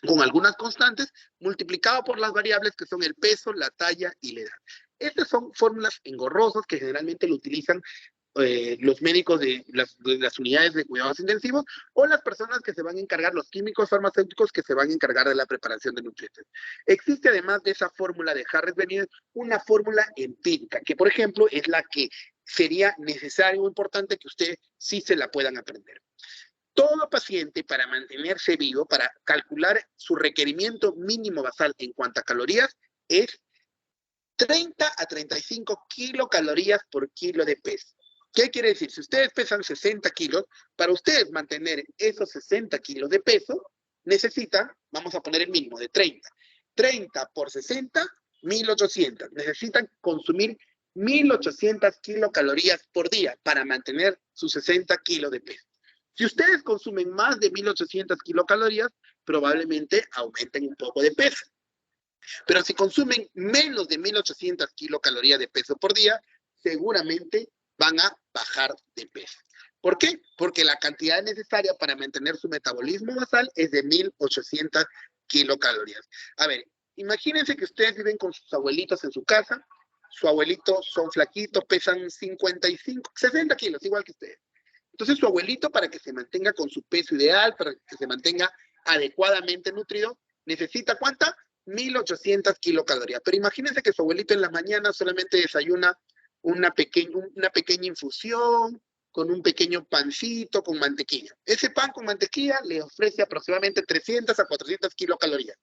con algunas constantes, multiplicado por las variables que son el peso, la talla y la edad. Estas son fórmulas engorrosas que generalmente lo utilizan los médicos de las unidades de cuidados intensivos o las personas que se van a encargar, los químicos farmacéuticos que se van a encargar de la preparación de nutrientes. Existe además de esa fórmula de Harris-Benedict una fórmula empírica, que por ejemplo es la que sería necesario o importante que ustedes sí se la puedan aprender. Todo paciente, para mantenerse vivo, para calcular su requerimiento mínimo basal en cuanto a calorías, es 30 a 35 kilocalorías por kilo de peso. ¿Qué quiere decir? Si ustedes pesan 60 kilos, para ustedes mantener esos 60 kilos de peso, necesitan, vamos a poner el mínimo de 30. 30 por 60, 1800. Necesitan consumir 1800 kilocalorías por día para mantener sus 60 kilos de peso. Si ustedes consumen más de 1800 kilocalorías, probablemente aumenten un poco de peso. Pero si consumen menos de 1.800 kilocalorías de peso por día, seguramente van a bajar de peso. ¿Por qué? Porque la cantidad necesaria para mantener su metabolismo basal es de 1.800 kilocalorías. A ver, imagínense que ustedes viven con sus abuelitos en su casa. Su abuelito son flaquitos, pesan 55, 60 kilos, igual que ustedes. Entonces su abuelito, para que se mantenga con su peso ideal, para que se mantenga adecuadamente nutrido, necesita ¿cuánta? 1.800 kilocalorías. Pero imagínense que su abuelito en la mañana solamente desayuna una pequeña infusión con un pequeño pancito con mantequilla. Ese pan con mantequilla le ofrece aproximadamente 300 a 400 kilocalorías,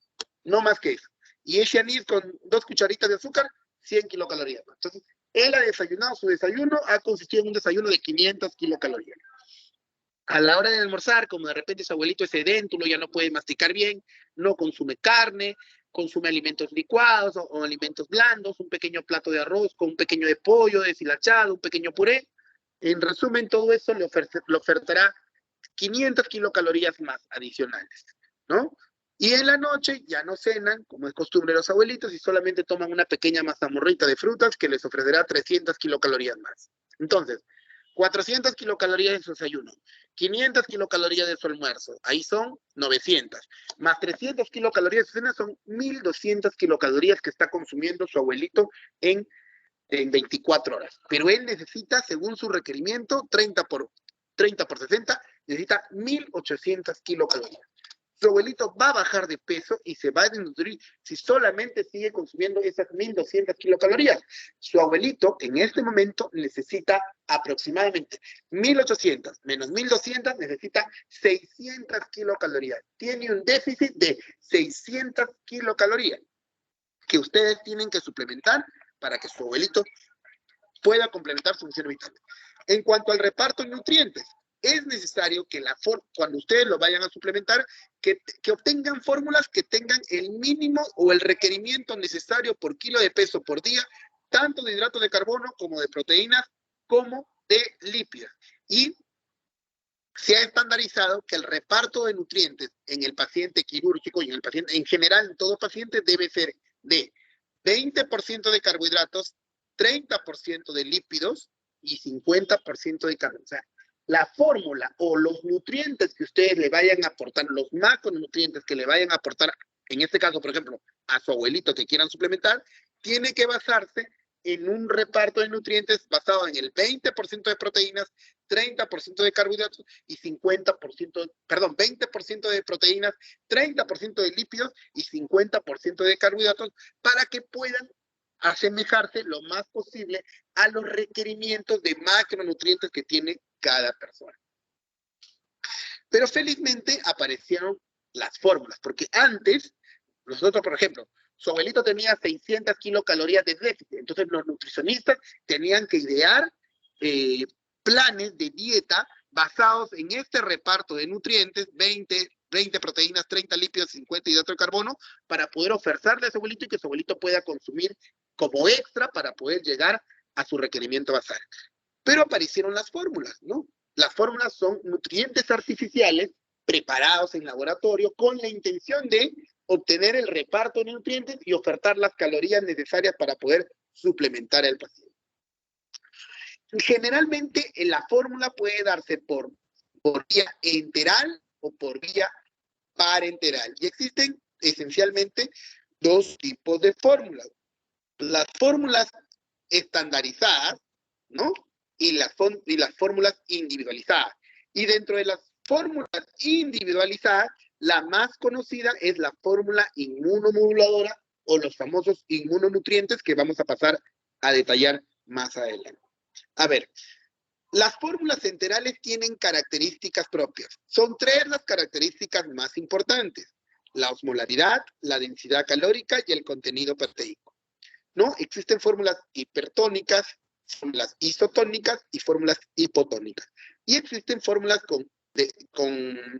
no más que eso. Y ese anís con 2 cucharitas de azúcar, 100 kilocalorías. Entonces, él ha desayunado, su desayuno ha consistido en un desayuno de 500 kilocalorías. A la hora de almorzar, como de repente su abuelito es sedéntulo, ya no puede masticar bien, no consume carne, consume alimentos licuados o alimentos blandos, un pequeño plato de arroz con un pequeño de pollo deshilachado, un pequeño puré. En resumen, todo eso le ofertará 500 kilocalorías más adicionales, ¿no? Y en la noche ya no cenan, como es costumbre de los abuelitos, y solamente toman una pequeña mazamorrita de frutas que les ofrecerá 300 kilocalorías más. Entonces, 400 kilocalorías de su desayuno, 500 kilocalorías de su almuerzo, ahí son 900, más 300 kilocalorías de su cena son 1.200 kilocalorías que está consumiendo su abuelito en 24 horas. Pero él necesita, según su requerimiento, 30 por 60, necesita 1.800 kilocalorías. Su abuelito va a bajar de peso y se va a desnutrir si solamente sigue consumiendo esas 1.200 kilocalorías. Su abuelito en este momento necesita aproximadamente 1.800 menos 1.200, necesita 600 kilocalorías. Tiene un déficit de 600 kilocalorías que ustedes tienen que suplementar para que su abuelito pueda complementar su función vital. En cuanto al reparto de nutrientes, es necesario que cuando ustedes lo vayan a suplementar, que obtengan fórmulas que tengan el mínimo o el requerimiento necesario por kilo de peso por día, tanto de hidratos de carbono como de proteínas, como de lípidos. Y se ha estandarizado que el reparto de nutrientes en el paciente quirúrgico y en el paciente, en general, en todo paciente, debe ser de 20% de carbohidratos, 30% de lípidos y 50% de carne. O sea, la fórmula o los nutrientes que ustedes le vayan a aportar, los macronutrientes que le vayan a aportar, en este caso, por ejemplo, a su abuelito que quieran suplementar, tiene que basarse en un reparto de nutrientes basado en el 20% de proteínas, 30% de carbohidratos y 20% de proteínas, 30% de lípidos y 50% de carbohidratos para que puedan asemejarse lo más posible a los requerimientos de macronutrientes que tiene cada persona. Pero felizmente aparecieron las fórmulas, porque antes, nosotros, por ejemplo, su abuelito tenía 600 kilocalorías de déficit, entonces los nutricionistas tenían que idear planes de dieta basados en este reparto de nutrientes, 20 proteínas, 30 lípidos, 50 hidratos de carbono, para poder ofertarle a su abuelito y que su abuelito pueda consumir como extra para poder llegar a su requerimiento basal. Pero aparecieron las fórmulas, ¿no? Las fórmulas son nutrientes artificiales preparados en laboratorio con la intención de obtener el reparto de nutrientes y ofertar las calorías necesarias para poder suplementar al paciente. Generalmente, la fórmula puede darse por vía enteral o por vía parenteral. Y existen esencialmente dos tipos de fórmulas. Las fórmulas estandarizadas, ¿no? Y las fórmulas individualizadas. Y dentro de las fórmulas individualizadas, la más conocida es la fórmula inmunomoduladora o los famosos inmunonutrientes que vamos a pasar a detallar más adelante. A ver, las fórmulas enterales tienen características propias. Son 3 las características más importantes: la osmolaridad, la densidad calórica y el contenido proteico. ¿No? Existen fórmulas hipertónicas, fórmulas isotónicas y fórmulas hipotónicas. Y existen fórmulas con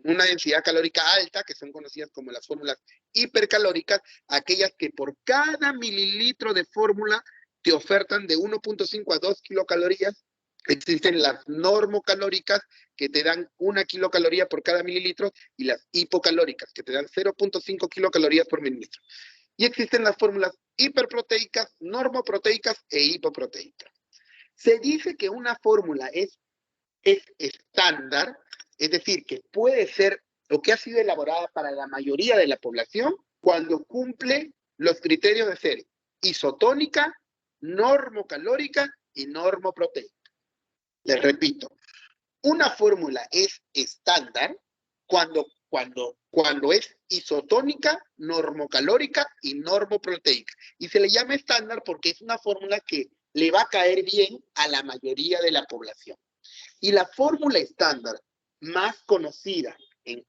una densidad calórica alta, que son conocidas como las fórmulas hipercalóricas, aquellas que por cada mililitro de fórmula te ofertan de 1.5 a 2 kilocalorías. Existen las normocalóricas, que te dan 1 kilocaloría por cada mililitro, y las hipocalóricas, que te dan 0.5 kilocalorías por mililitro. Y existen las fórmulas hiperproteicas, normoproteicas e hipoproteicas. Se dice que una fórmula es estándar, es decir, que puede ser o que ha sido elaborada para la mayoría de la población cuando cumple los criterios de ser isotónica, normocalórica y normoproteica. Les repito, una fórmula es estándar cuando es isotónica, normocalórica y normoproteica. Y se le llama estándar porque es una fórmula que le va a caer bien a la mayoría de la población. Y la fórmula estándar más conocida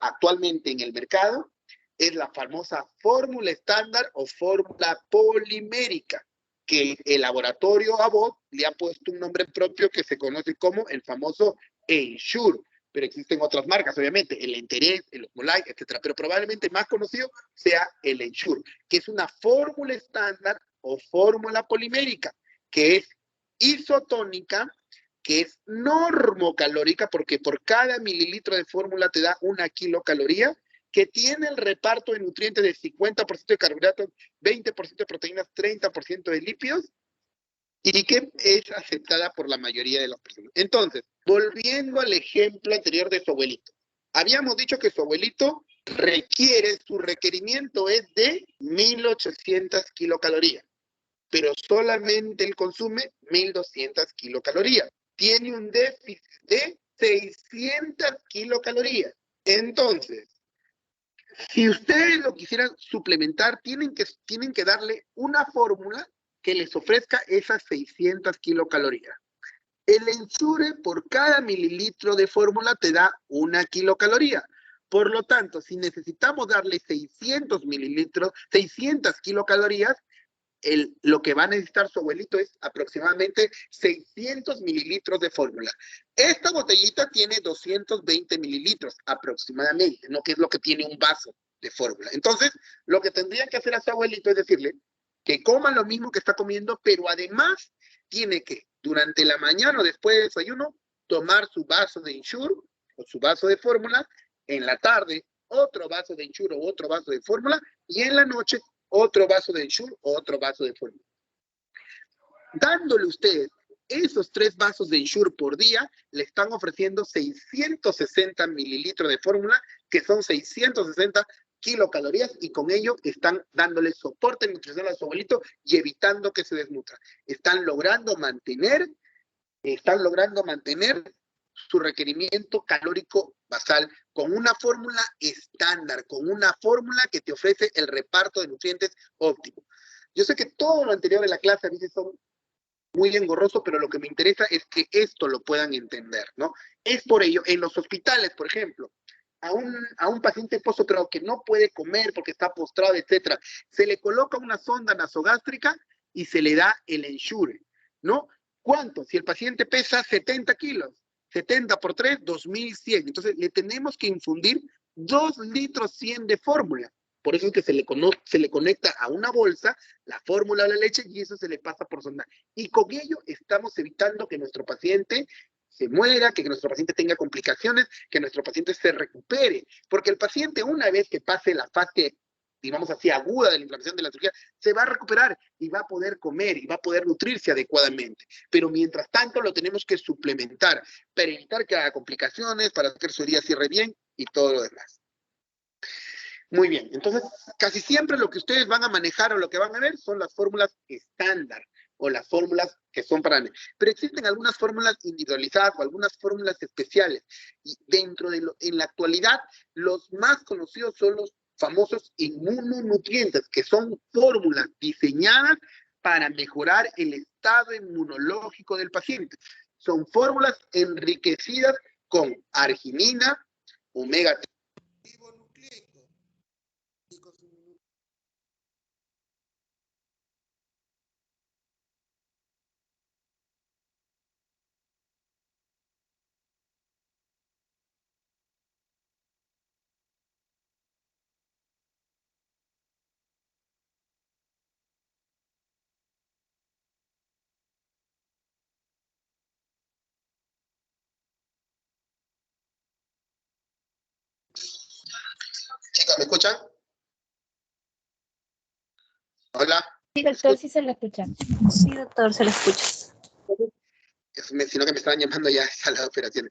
actualmente en el mercado es la famosa fórmula estándar o fórmula polimérica, que el laboratorio Abbott le ha puesto un nombre propio que se conoce como el famoso Ensure. Pero existen otras marcas, obviamente, el Enterez, el Osmolite, etcétera. Pero probablemente más conocido sea el Ensure, que es una fórmula estándar o fórmula polimérica, que es isotónica, que es normocalórica, porque por cada mililitro de fórmula te da 1 kilocaloría, que tiene el reparto de nutrientes del 50% de carbohidratos, 20% de proteínas, 30% de lípidos, y que es aceptada por la mayoría de las personas. Entonces, volviendo al ejemplo anterior de su abuelito, habíamos dicho que su abuelito su requerimiento es de 1800 kilocalorías, pero solamente él consume 1200 kilocalorías. Tiene un déficit de 600 kilocalorías. Entonces, si ustedes lo quisieran suplementar, tienen que darle una fórmula que les ofrezca esas 600 kilocalorías. El Ensure por cada mililitro de fórmula te da 1 kilocaloría. Por lo tanto, si necesitamos darle 600 kilocalorías, lo que va a necesitar su abuelito es aproximadamente 600 mililitros de fórmula. Esta botellita tiene 220 mililitros aproximadamente, ¿no? Que es lo que tiene un vaso de fórmula. Entonces, lo que tendría que hacer a su abuelito es decirle que coma lo mismo que está comiendo, pero además tiene que, durante la mañana o después del desayuno, tomar su vaso de Ensure o su vaso de fórmula, en la tarde otro vaso de Ensure o otro vaso de fórmula, y en la noche otro vaso de Ensure o otro vaso de fórmula. Dándole ustedes esos 3 vasos de Ensure por día, le están ofreciendo 660 mililitros de fórmula, que son 660 kilocalorías, y con ello están dándole soporte nutricional a su abuelito y evitando que se desnutra. Están logrando mantener su requerimiento calórico basal con una fórmula estándar, con una fórmula que te ofrece el reparto de nutrientes óptimo. Yo sé que todo lo anterior en la clase a veces son muy engorrosos, pero lo que me interesa es que esto lo puedan entender, ¿no? Es por ello, en los hospitales, por ejemplo, a un paciente postoperado que no puede comer porque está postrado, etcétera, se le coloca una sonda nasogástrica y se le da el Ensure, ¿no? ¿Cuánto? Si el paciente pesa 70 kilos, 70 por 3, 2100. Entonces, le tenemos que infundir 2 litros 100 de fórmula. Por eso es que se le conecta a una bolsa la fórmula de la leche y eso se le pasa por sonda. Y con ello estamos evitando que nuestro paciente se muera, que nuestro paciente tenga complicaciones, que nuestro paciente se recupere. Porque el paciente, una vez que pase la fase, digamos así, aguda de la inflamación de la cirugía, se va a recuperar y va a poder comer y va a poder nutrirse adecuadamente. Pero mientras tanto lo tenemos que suplementar para evitar que haya complicaciones, para que su día cierre bien y todo lo demás. Muy bien, entonces casi siempre lo que ustedes van a manejar o lo que van a ver son las fórmulas estándar o las fórmulas que son para... Pero existen algunas fórmulas individualizadas o algunas fórmulas especiales. Y en la actualidad, los más conocidos son los famosos inmunonutrientes, que son fórmulas diseñadas para mejorar el estado inmunológico del paciente. Son fórmulas enriquecidas con arginina, omega 3, chicas, ¿me escuchan? Hola. Sí, doctor, sí se la escucha. Sí, doctor, se le escucha. Sino que me estaban llamando ya a la de operaciones.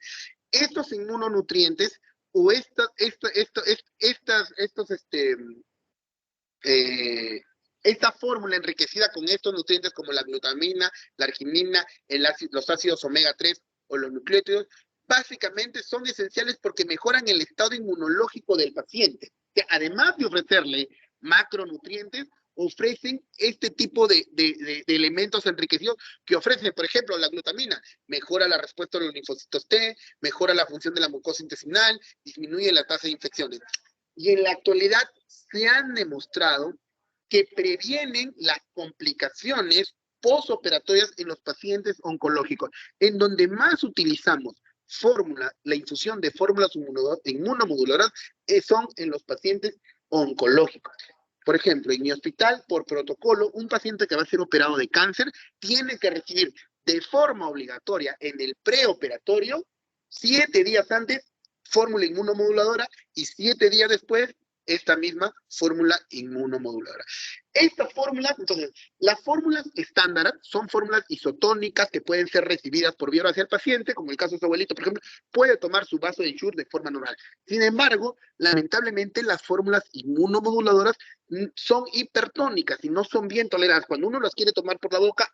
Estos inmunonutrientes o esta fórmula enriquecida con estos nutrientes como la glutamina, la arginina, los ácidos omega 3 o los nucleótidos, básicamente son esenciales porque mejoran el estado inmunológico del paciente, que además de ofrecerle macronutrientes, ofrecen este tipo de elementos enriquecidos que ofrecen, por ejemplo, la glutamina, mejora la respuesta de los linfocitos T, mejora la función de la mucosa intestinal, disminuye la tasa de infecciones. Y en la actualidad se han demostrado que previenen las complicaciones postoperatorias en los pacientes oncológicos, en donde más utilizamos la infusión de fórmulas inmunomoduladoras son en los pacientes oncológicos. Por ejemplo, en mi hospital, por protocolo, un paciente que va a ser operado de cáncer tiene que recibir de forma obligatoria en el preoperatorio 7 días antes fórmula inmunomoduladora y 7 días después esta misma fórmula inmunomoduladora. Esta fórmula, entonces, las fórmulas estándar son fórmulas isotónicas que pueden ser recibidas por vía oral hacia el paciente, como el caso de su abuelito, por ejemplo, puede tomar su vaso de ensure de forma normal. Sin embargo, lamentablemente las fórmulas inmunomoduladoras son hipertónicas y no son bien toleradas. Cuando uno las quiere tomar por la boca,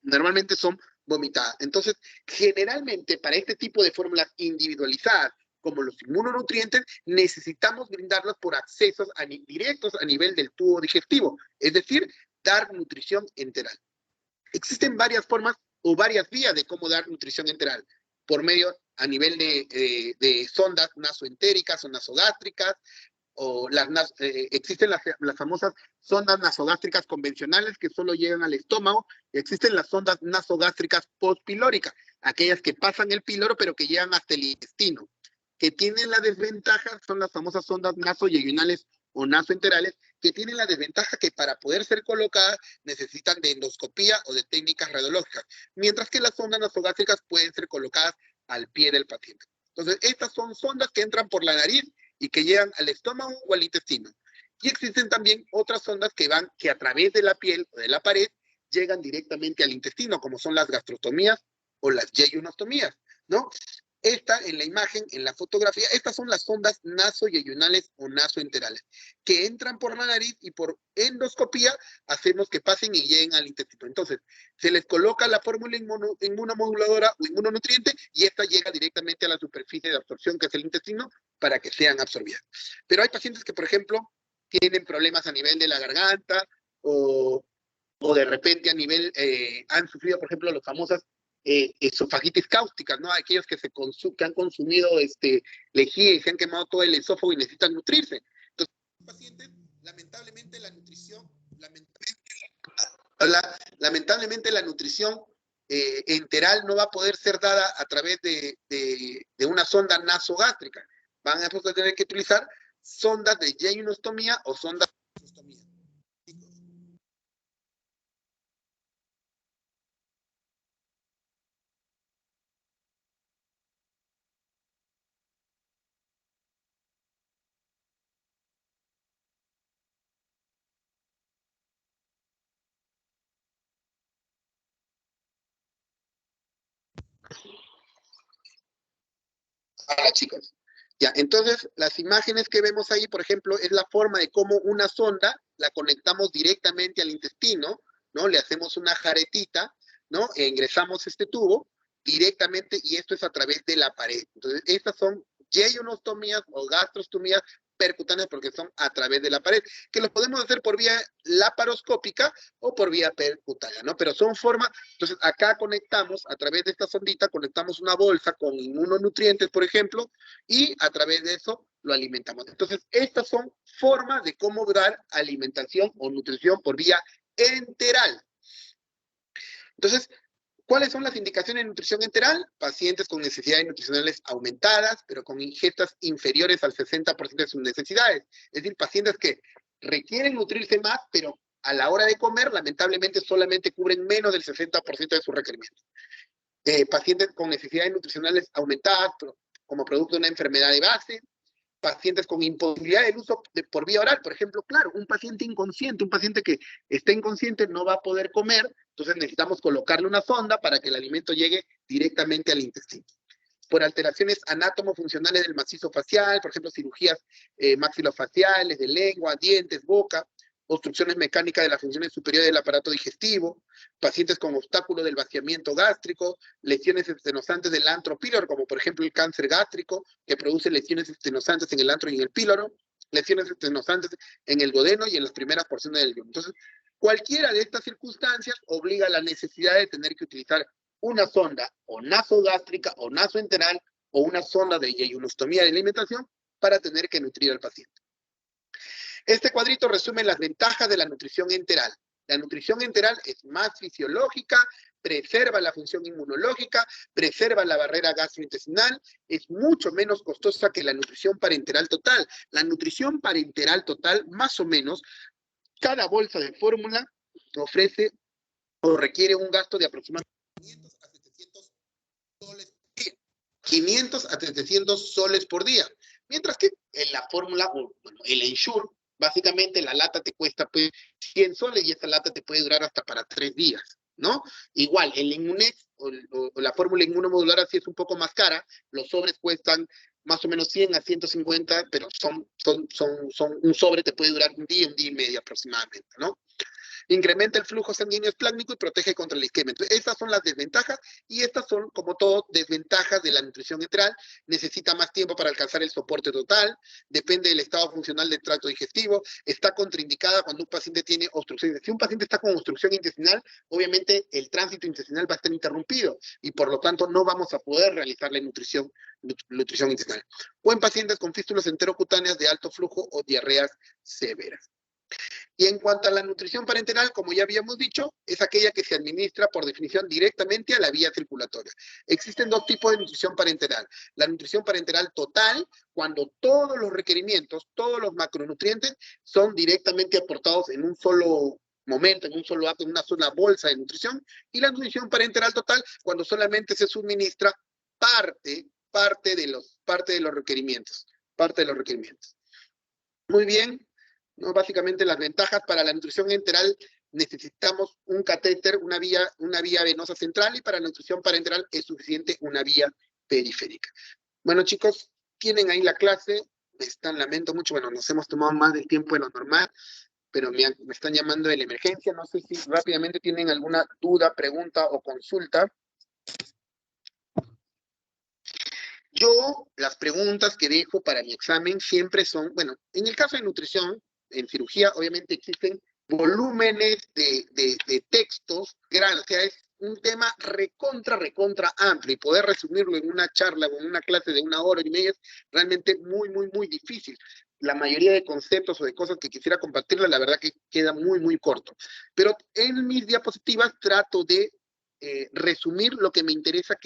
normalmente son vomitadas. Entonces, generalmente para este tipo de fórmulas individualizadas, como los inmunonutrientes, necesitamos brindarlas por accesos directos a nivel del tubo digestivo, es decir, dar nutrición enteral. Existen varias formas o varias vías de cómo dar nutrición enteral, por medio a nivel de sondas nasoentéricas o nasogástricas, o existen las famosas sondas nasogástricas convencionales que solo llegan al estómago, y existen las sondas nasogástricas postpilóricas, aquellas que pasan el píloro pero que llegan hasta el intestino, que tienen la desventaja, son las famosas sondas nasoyeyunales o nasoenterales, que tienen la desventaja que para poder ser colocadas necesitan de endoscopía o de técnicas radiológicas, mientras que las sondas nasogástricas pueden ser colocadas al pie del paciente. Entonces, estas son sondas que entran por la nariz y que llegan al estómago o al intestino. Y existen también otras sondas que a través de la piel o de la pared llegan directamente al intestino, como son las gastrostomías o las yeyunostomías, ¿no? Esta, en la imagen, en la fotografía, estas son las sondas nasoyeyunales o nasoenterales, que entran por la nariz y por endoscopía hacemos que pasen y lleguen al intestino. Entonces, se les coloca la fórmula inmunomoduladora o inmunonutriente y esta llega directamente a la superficie de absorción, que es el intestino, para que sean absorbidas. Pero hay pacientes que, por ejemplo, tienen problemas a nivel de la garganta o de repente a nivel, han sufrido, por ejemplo, las famosas esofagitis cáusticas, ¿no? Aquellos que han consumido lejía y se han quemado todo el esófago y necesitan nutrirse. Entonces, los pacientes, lamentablemente la nutrición, lamentablemente la nutrición enteral no va a poder ser dada a través de una sonda nasogástrica. Van a tener que utilizar sondas de yeyunostomía o sondas de gastrostomía. Hola, chicos. Ya, entonces, las imágenes que vemos ahí, por ejemplo, es la forma de cómo una sonda la conectamos directamente al intestino, ¿no? Le hacemos una jaretita, ¿no? E ingresamos este tubo directamente y esto es a través de la pared. Entonces, estas son yeyunostomías o gastrostomías percutáneas porque son a través de la pared, que lo podemos hacer por vía laparoscópica o por vía percutánea, ¿no? Pero son formas, entonces acá conectamos, a través de esta sondita, conectamos una bolsa con inmunonutrientes, por ejemplo, y a través de eso lo alimentamos. Entonces, estas son formas de cómo dar alimentación o nutrición por vía enteral. Entonces, ¿cuáles son las indicaciones de nutrición enteral? Pacientes con necesidades nutricionales aumentadas, pero con ingestas inferiores al 60% de sus necesidades. Es decir, pacientes que requieren nutrirse más, pero a la hora de comer, lamentablemente, solamente cubren menos del 60% de sus requerimientos. Pacientes con necesidades nutricionales aumentadas, pero como producto de una enfermedad de base, pacientes con imposibilidad del uso por vía oral. Por ejemplo, claro, un paciente inconsciente, un paciente que está inconsciente no va a poder comer, entonces necesitamos colocarle una sonda para que el alimento llegue directamente al intestino. Por alteraciones anátomo-funcionales del macizo facial, por ejemplo, cirugías maxilofaciales, de lengua, dientes, boca, obstrucciones mecánicas de las funciones superiores del aparato digestivo, pacientes con obstáculo del vaciamiento gástrico, lesiones estenosantes del antro píloro, como por ejemplo el cáncer gástrico, que produce lesiones estenosantes en el antro y en el píloro, lesiones estenosantes en el duodeno y en las primeras porciones del yunque. Entonces, cualquiera de estas circunstancias obliga a la necesidad de tener que utilizar una sonda o nasogástrica o nasoenteral o una sonda de yeyunostomía de alimentación para tener que nutrir al paciente. Este cuadrito resume las ventajas de la nutrición enteral. La nutrición enteral es más fisiológica, preserva la función inmunológica, preserva la barrera gastrointestinal, es mucho menos costosa que la nutrición parenteral total. La nutrición parenteral total, más o menos, cada bolsa de fórmula ofrece o requiere un gasto de aproximadamente 500 a 700 soles por día. 500 a 700 soles por día. Mientras que en la fórmula, bueno, el Ensure, básicamente la lata te cuesta pues 100 soles y esa lata te puede durar hasta para 3 días, ¿no? Igual, el Inmunex o la fórmula inmunomodular así es un poco más cara, los sobres cuestan más o menos 100 a 150, pero un sobre te puede durar un día y medio aproximadamente, ¿no? Incrementa el flujo sanguíneo esplácnico y protege contra la isquemia. Entonces, estas son las desventajas y estas son, como todo, desventajas de la nutrición enteral. Necesita más tiempo para alcanzar el soporte total, depende del estado funcional del tracto digestivo, está contraindicada cuando un paciente tiene obstrucción. Si un paciente está con obstrucción intestinal, obviamente el tránsito intestinal va a estar interrumpido y por lo tanto no vamos a poder realizar la nutrición intestinal. O en pacientes con fístulas enterocutáneas de alto flujo o diarreas severas. Y en cuanto a la nutrición parenteral, como ya habíamos dicho, es aquella que se administra por definición directamente a la vía circulatoria. Existen dos tipos de nutrición parenteral. La nutrición parenteral total, cuando todos los requerimientos, todos los macronutrientes son directamente aportados en un solo momento, en un solo acto, en una sola bolsa de nutrición. Y la nutrición parenteral total, cuando solamente se suministra parte de los requerimientos. Muy bien. ¿No? Básicamente las ventajas para la nutrición enteral necesitamos un catéter, una vía venosa central, y para la nutrición parenteral es suficiente una vía periférica. Bueno, chicos, tienen ahí la clase, lamento mucho, bueno, nos hemos tomado más del tiempo de lo normal, pero me están llamando de la emergencia, no sé si rápidamente tienen alguna duda, pregunta o consulta. Yo, las preguntas que dejo para mi examen siempre son, bueno, en el caso de nutrición, en cirugía, obviamente existen volúmenes de textos grandes, o sea, es un tema recontra amplio, y poder resumirlo en una charla o en una clase de 1 hora y media es realmente muy difícil. La mayoría de conceptos o de cosas que quisiera compartirles, la verdad que queda muy corto. Pero en mis diapositivas trato de resumir lo que me interesa,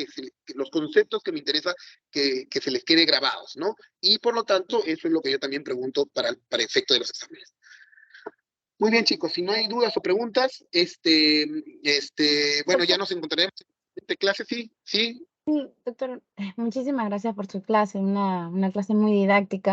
los conceptos que me interesa que se les quede grabados, ¿no? Y por lo tanto, eso es lo que yo también pregunto para efecto de los exámenes. Muy bien, chicos, si no hay dudas o preguntas, bueno, ya nos encontraremos en la siguiente clase, ¿sí? Sí, doctor, muchísimas gracias por su clase, una clase muy didáctica.